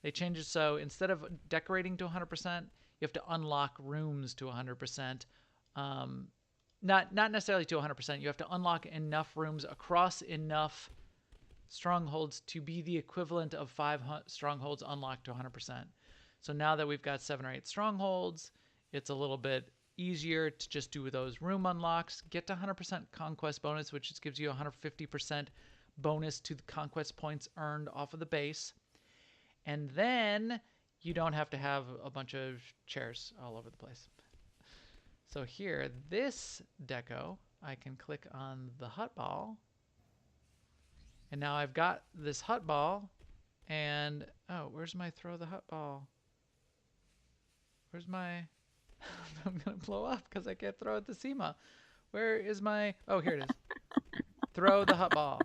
They changed it so instead of decorating to 100%, you have to unlock rooms to 100%. Not necessarily to 100%. You have to unlock enough rooms across enough strongholds to be the equivalent of 5 strongholds unlocked to 100%. So now that we've got 7 or 8 strongholds, it's a little bit easier to just do those room unlocks, get to 100% conquest bonus, which just gives you 150% bonus to the conquest points earned off of the base. And then you don't have to have a bunch of chairs all over the place. So here, this deco, I can click on the hut ball. And now I've got this hut ball. And, oh, where's my throw the hut ball? Where's my... I'm going to blow up because I can't throw it to Seema. Where is my... Oh, here it is. Throw the hut ball.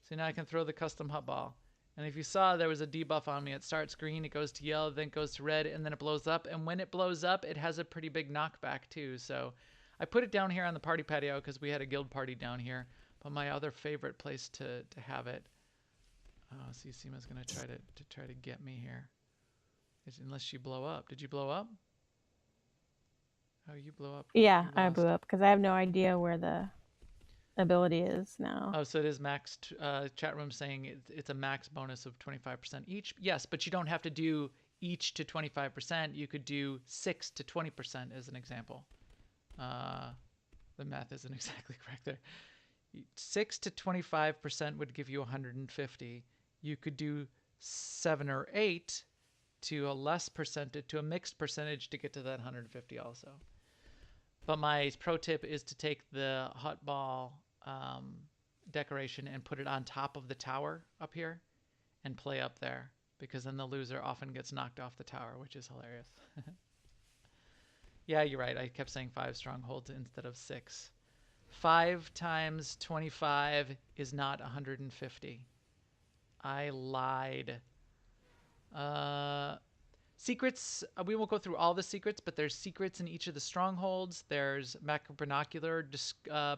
So now I can throw the custom hut ball. And if you saw, there was a debuff on me. It starts green, it goes to yellow, then it goes to red, and then it blows up. And when it blows up, it has a pretty big knockback too. So I put it down here on the party patio because we had a guild party down here. But my other favorite place to have it... Oh, see, Seema's going to try to get me here. Unless you blow up. Did you blow up? Oh, you blew up. Yeah, You I lost. blew up because I have no idea where the ability is now. Oh, so it is max. Chat room saying it's a max bonus of 25% each. Yes, but you don't have to do each to 25%. You could do 6 to 20% as an example. The math isn't exactly correct there. 6 to 25% would give you 150. You could do 7 or 8 to a less percentage, to a mixed percentage to get to that 150 also. But my pro tip is to take the hut ball decoration and put it on top of the tower up here and play up there, because then the loser often gets knocked off the tower, which is hilarious. Yeah, you're right. I kept saying 5 strongholds instead of 6. 5 times 25 is not 150. I lied. Secrets, we won't go through all the secrets, but there's secrets in each of the strongholds. There's macro-binocular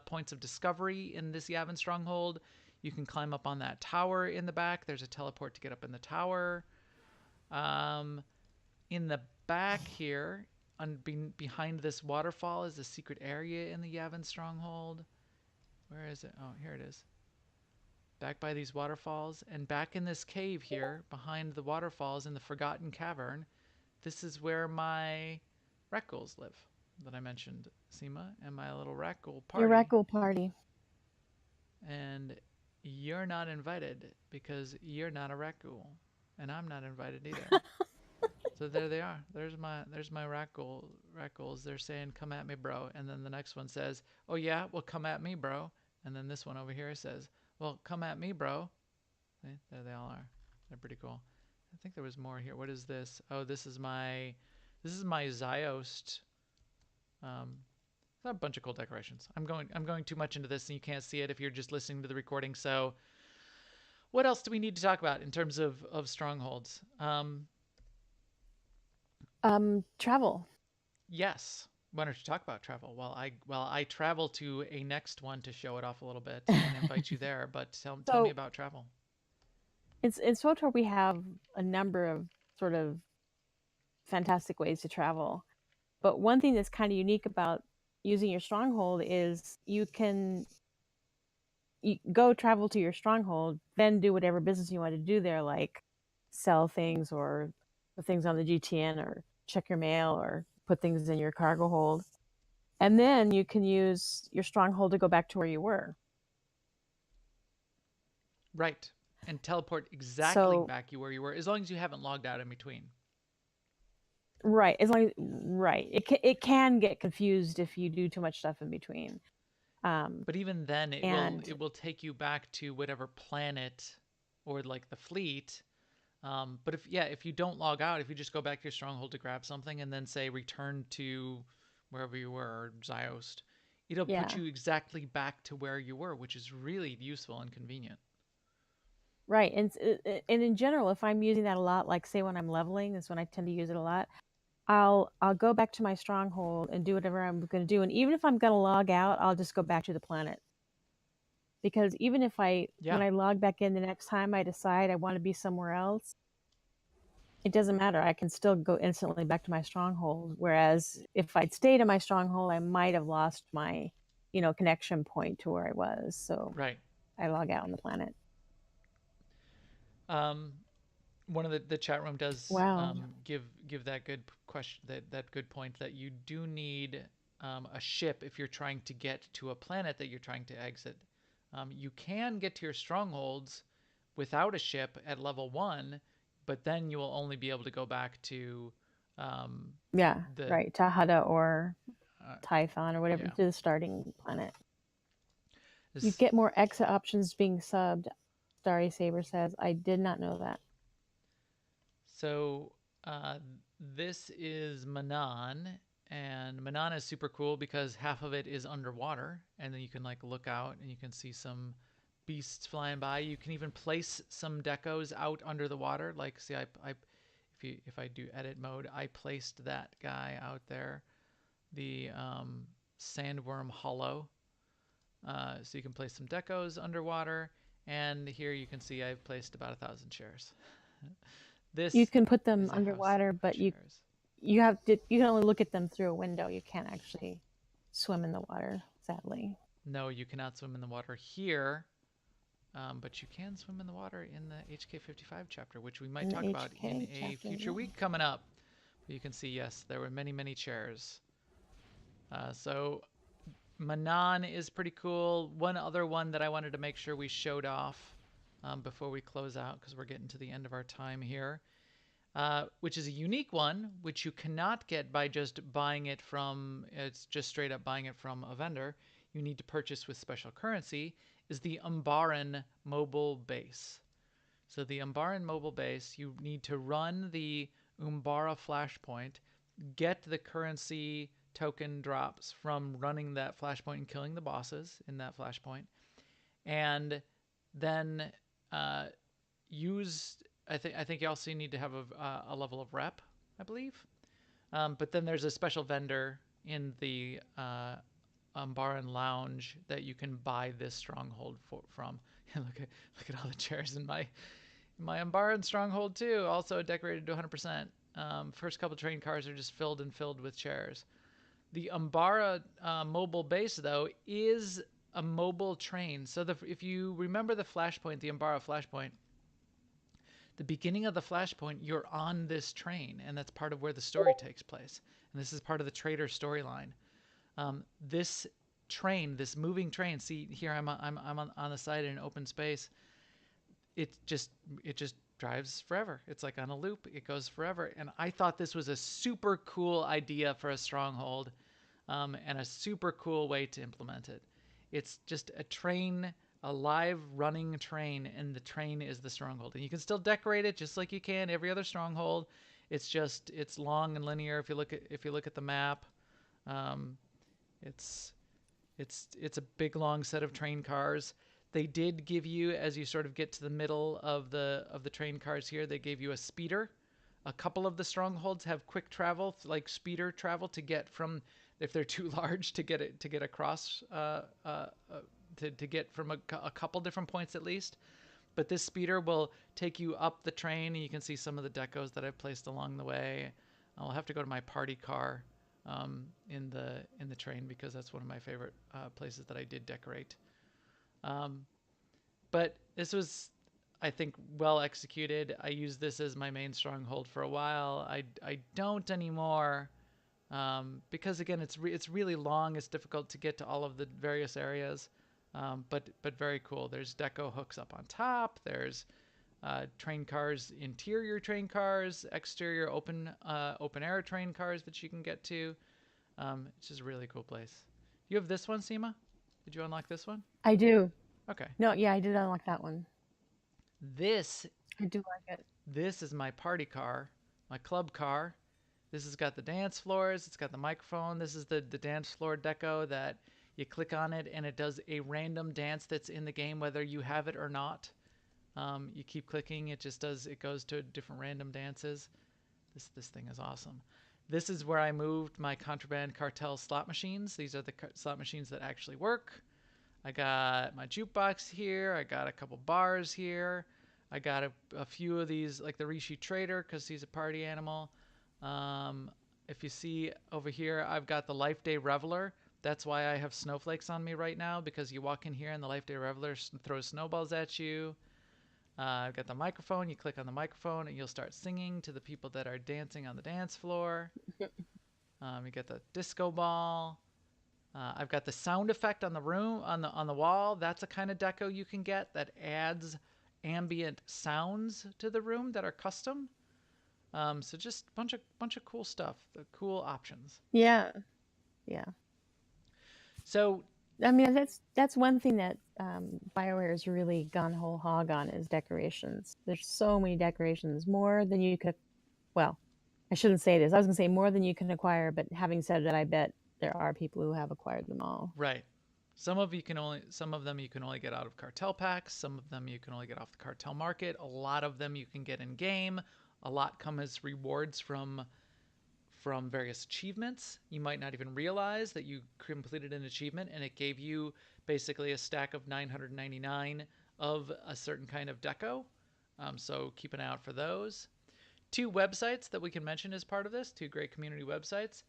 points of discovery in this Yavin stronghold. You can climb up on that tower in the back. There's a teleport to get up in the tower. In the back here, behind this waterfall, is a secret area in the Yavin stronghold. Where is it? Oh, here it is. Back by these waterfalls, and back in this cave here, behind the waterfalls in the Forgotten Cavern, this is where my Rakghouls live that I mentioned, Seema, and my little Rakghoul party. Your Rakghoul party. And you're not invited because you're not a Rakghoul, and I'm not invited either. So there they are. There's my Rakghouls. They're saying, "Come at me, bro." And then the next one says, "Oh yeah, well come at me, bro." And then this one over here says, "Well, come at me, bro." See? There they all are. They're pretty cool. I think there was more here. What is this? Oh, this is my Ziost. A bunch of cool decorations. I'm going too much into this, and you can't see it if you're just listening to the recording. So, what else do we need to talk about in terms of strongholds? Travel. Yes. Why don't you talk about travel? While I travel to a next one to show it off a little bit and invite you there. But tell me about travel. In SWTOR, we have a number of sort of fantastic ways to travel. But one thing that's kind of unique about using your stronghold is you can go travel to your stronghold, then do whatever business you want to do there, like sell things or put things on the GTN or check your mail or put things in your cargo hold. And then you can use your stronghold to go back to where you were. Right. And teleport exactly back where you were, as long as you haven't logged out in between. Right. It can get confused if you do too much stuff in between. But even then, it will take you back to whatever planet or like the fleet. But if you don't log out, if you just go back to your stronghold to grab something and then say return to wherever you were, or Ziost, it'll put you exactly back to where you were, which is really useful and convenient. Right. And in general, if I'm using that a lot, like say when I'm leveling, is when I tend to use it a lot. I'll go back to my stronghold and do whatever I'm going to do. And even if I'm going to log out, I'll just go back to the planet. Because even if when I log back in the next time I decide I want to be somewhere else, it doesn't matter. I can still go instantly back to my stronghold. Whereas if I'd stayed in my stronghold, I might have lost my, connection point to where I was. So I log out on the planet. One of the chat room does give that good question, that good point that you do need a ship if you're trying to get to a planet that you're trying to exit. You can get to your strongholds without a ship at level 1, but then you will only be able to go back to Tahada or Typhon or whatever to the starting planet. You get more exit options being subbed. Starry Saber says, I did not know that. So this is Manan, and Manan is super cool because half of it is underwater, and then you can like look out and you can see some beasts flying by. You can even place some decos out under the water. Like, see, if I do edit mode, I placed that guy out there, the Sandworm Hollow. So you can place some decos underwater, and here you can see I've placed about 1,000 shares. You can put them underwater, but you can only look at them through a window. You can't actually swim in the water, sadly. No, you cannot swim in the water here, but you can swim in the water in the HK55 chapter, which we might talk about in a future week coming up. But you can see, yes, there were many, many chairs. So Manan is pretty cool. One other one that I wanted to make sure we showed off before we close out, because we're getting to the end of our time here, which is a unique one, which you cannot get by just buying it from, it's just straight up buying it from a vendor. You need to purchase with special currency, is the Umbaran mobile base. So the Umbaran mobile base, you need to run the Umbara flashpoint, get the currency token drops from running that flashpoint and killing the bosses in that flashpoint, and then use. I think you also need to have a level of rep I believe. But then there's a special vendor in the bar and lounge that you can buy this stronghold from. look at all the chairs in my Umbaran stronghold too. Also decorated to 100%. First couple train cars are just filled with chairs. The Umbara mobile base though is a mobile train. So if you remember the flashpoint, the Umbara flashpoint, the beginning of the flashpoint, you're on this train, and that's part of where the story takes place. And this is part of the trader storyline. This train, this moving train. See here, I'm on the side in an open space. It just drives forever. It's like on a loop. It goes forever. And I thought this was a super cool idea for a stronghold, and a super cool way to implement it. It's just a train, a live running train, and the train is the stronghold. And you can still decorate it just like you can every other stronghold. It's long and linear. If you look at the map, it's a big long set of train cars. They did give you, as you sort of get to the middle of the train cars here, they gave you a speeder. A couple of the strongholds have quick travel, like speeder travel, to get from, if they're too large, to get across, to get from a couple different points at least. But this speeder will take you up the train, and you can see some of the decos that I've placed along the way. I'll have to go to my party car in the train, because that's one of my favorite places that I did decorate. But this was, I think, well executed. I used this as my main stronghold for a while. I don't anymore, because again, it's really long. It's difficult to get to all of the various areas, but very cool. There's deco hooks up on top. There's train cars, interior train cars, exterior open air train cars that you can get to. It's just a really cool place. You have this one, Seema? Did you unlock this one? I do. Okay. No, yeah, I did unlock that one. This I do like it. This is my party car, my club car. This has got the dance floors. It's got the microphone. This is the dance floor deco that you click on it, and it does a random dance that's in the game, whether you have it or not. You keep clicking, it goes to different random dances. This thing is awesome. This is where I moved my contraband cartel slot machines. These are the slot machines that actually work. I got my jukebox here. I got a couple bars here. I got a few of these, like the Rishi Trader, because he's a party animal. If you see over here, I've got the Life Day Reveler. That's why I have snowflakes on me right now, because you walk in here and the Life Day Reveler throws snowballs at you. I've got the microphone. You click on the microphone and you'll start singing to the people that are dancing on the dance floor. You get the disco ball. I've got the sound effect on the room, on the wall. That's a kind of deco you can get that adds ambient sounds to the room that are custom. So just bunch of cool stuff, the cool options. Yeah. So I mean, that's one thing that BioWare has really gone whole hog on, is decorations. There's so many decorations, more than you could. Well, I shouldn't say this. I was gonna say more than you can acquire, but having said that, I bet there are people who have acquired them all. Right. Some of them you can only get out of cartel packs. Some of them you can only get off the cartel market. A lot of them you can get in game. A lot come as rewards from various achievements. You might not even realize that you completed an achievement and it gave you basically a stack of 999 of a certain kind of deco. So keep an eye out for those. 2 websites that we can mention as part of this, 2 great community websites.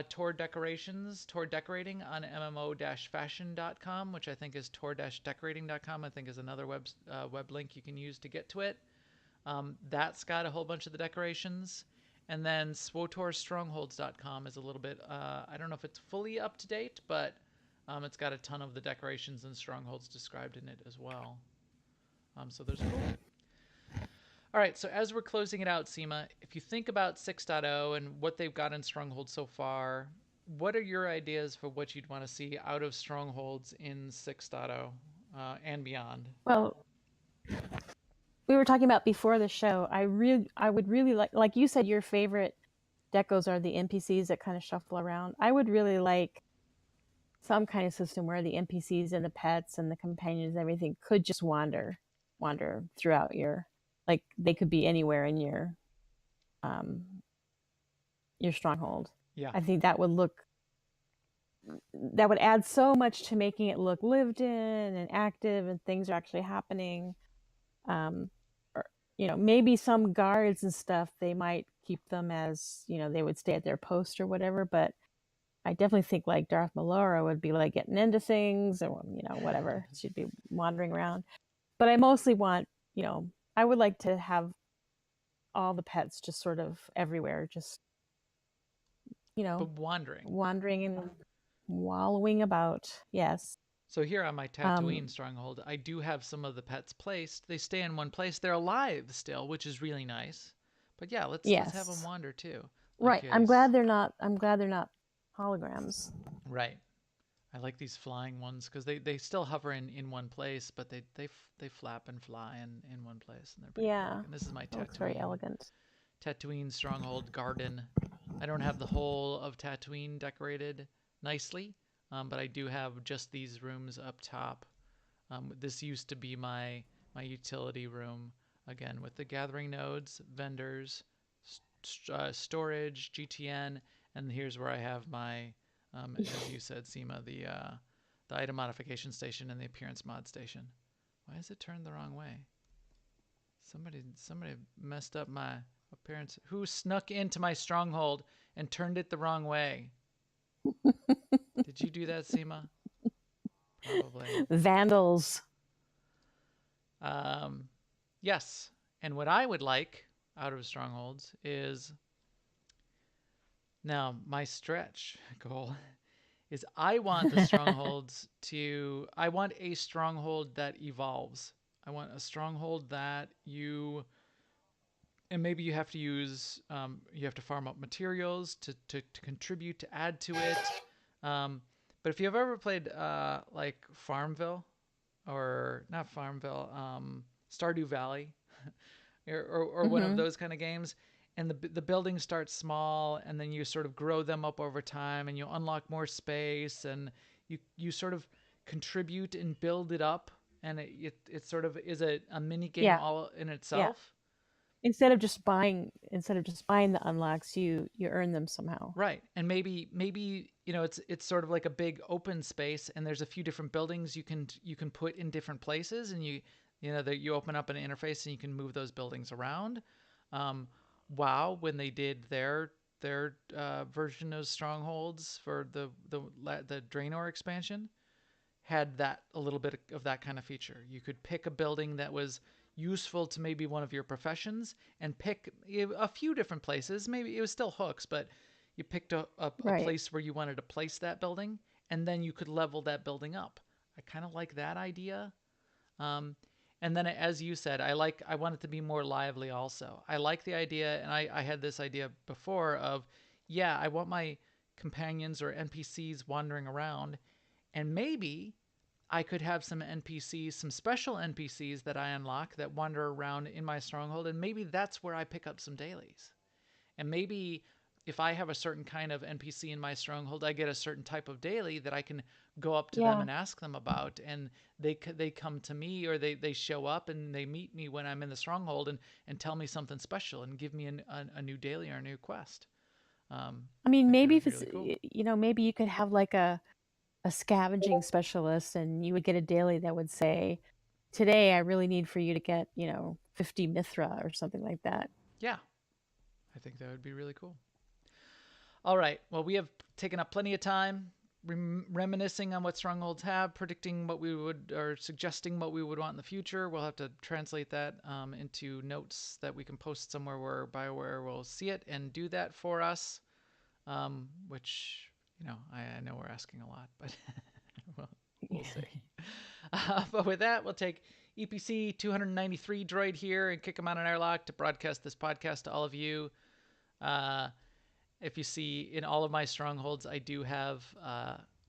TOR Decorations, TOR Decorating on MMO-fashion.com, which I think is TOR-decorating.com, I think is another web link you can use to get to it. That's got a whole bunch of the decorations. And then SWTORstrongholds.com is a little bit, I don't know if it's fully up to date, but it's got a ton of the decorations and strongholds described in it as well. So there's cool. All right, so as we're closing it out, Seema, if you think about 6.0 and what they've got in Strongholds so far, what are your ideas for what you'd want to see out of Strongholds in 6.0 and beyond? Well, we were talking about before the show. I would really like you said, your favorite decos are the NPCs that kind of shuffle around. I would really like some kind of system where the NPCs and the pets and the companions and everything could just wander throughout your, like they could be anywhere in your um, your stronghold. Yeah. I think that would add so much to making it look lived in and active, and things are actually happening. Um, or, maybe some guards and stuff, they might keep them as, they would stay at their post or whatever, but I definitely think like Darth Malora would be like getting into things, or whatever. She'd be wandering around. But I mostly want, I would like to have all the pets just sort of everywhere, just But wandering. wandering and wallowing about. Yes. So here on my Tatooine stronghold, I do have some of the pets placed. They stay in one place. They're alive still, which is really nice. But yeah, let's have them Yes. wander too. Right. I'm glad they're not holograms. Right. I like these flying ones because they still hover in one place, but they flap and fly in one place, and they're pretty cool. And this is my That looks very elegant. Tatooine stronghold garden. I don't have the whole of Tatooine decorated nicely, but I do have just these rooms up top. This used to be my utility room, again with the gathering nodes, vendors, storage, GTN, and here's where I have my, as you said, Seema, the item modification station and the appearance mod station. Why is it turned the wrong way? Somebody messed up my appearance. Who snuck into my stronghold and turned it the wrong way? Did you do that, Seema? Probably. Vandals. Yes. And what I would like out of strongholds is, now my stretch goal is I want the strongholds I want a stronghold that evolves. I want a stronghold that and maybe you have to use, you have to farm up materials to contribute, to add to it. But if you've ever played like Farmville, or not Farmville, Stardew Valley, or one of those kind of games, and the buildings start small, and then you sort of grow them up over time, and you unlock more space, and you sort of contribute and build it up, and it sort of is a mini game all in itself. Yeah. Instead of just buying the unlocks, you earn them somehow. Right. And maybe it's sort of like a big open space, and there's a few different buildings you can put in different places, and you open up an interface and you can move those buildings around. WoW, when they did their version of strongholds for the Draenor expansion, had that a little bit of that kind of feature. You could pick a building that was useful to maybe one of your professions and pick a few different places. Maybe it was still hooks, but you picked a place where you wanted to place that building, and then you could level that building up. I kind of like that idea. And then, as you said, I want it to be more lively also. I like the idea, and I had this idea before of, I want my companions or NPCs wandering around, and maybe I could have some NPCs, some special NPCs that I unlock that wander around in my stronghold, and maybe that's where I pick up some dailies. And maybe if I have a certain kind of NPC in my stronghold, I get a certain type of daily that I can go up to them and ask them about, and they come to me, or they show up and they meet me when I'm in the stronghold and tell me something special and give me a new daily or a new quest. I mean, maybe if it's really cool. Maybe you could have like a scavenging specialist, and you would get a daily that would say, today I really need for you to get 50 Mithra or something like that. Yeah, I think that would be really cool. All right, well, we have taken up plenty of time reminiscing on what strongholds have, predicting what we would, or suggesting what we would want in the future. We'll have to translate that into notes that we can post somewhere where BioWare will see it and do that for us, which I know we're asking a lot, but we'll see. But with that, we'll take EPC 293 droid here and kick him on an airlock to broadcast this podcast to all of you. If you see in all of my strongholds, I do have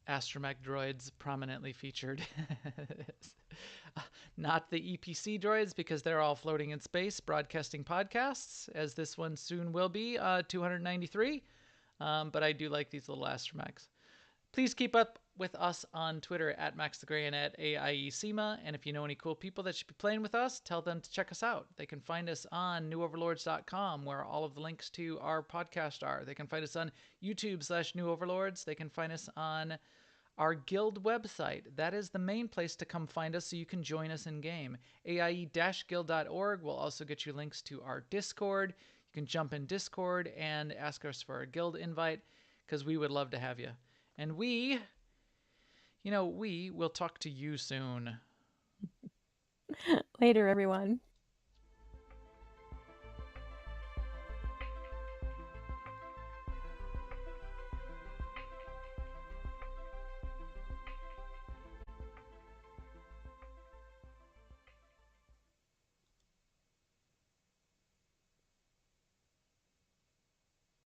astromech droids prominently featured. Not the EPC droids, because they're all floating in space broadcasting podcasts, as this one soon will be, 293. But I do like these little astromechs. Please keep up with us on Twitter at Max the Gray and at AIESEMA. And if you know any cool people that should be playing with us, tell them to check us out. They can find us on newoverlords.com, where all of the links to our podcast are. They can find us on YouTube/newoverlords. They can find us on our guild website. That is the main place to come find us so you can join us in game. AIE-guild.org will also get you links to our Discord. You can jump in Discord and ask us for a guild invite because we would love to have you. And we will talk to you soon. Later, everyone.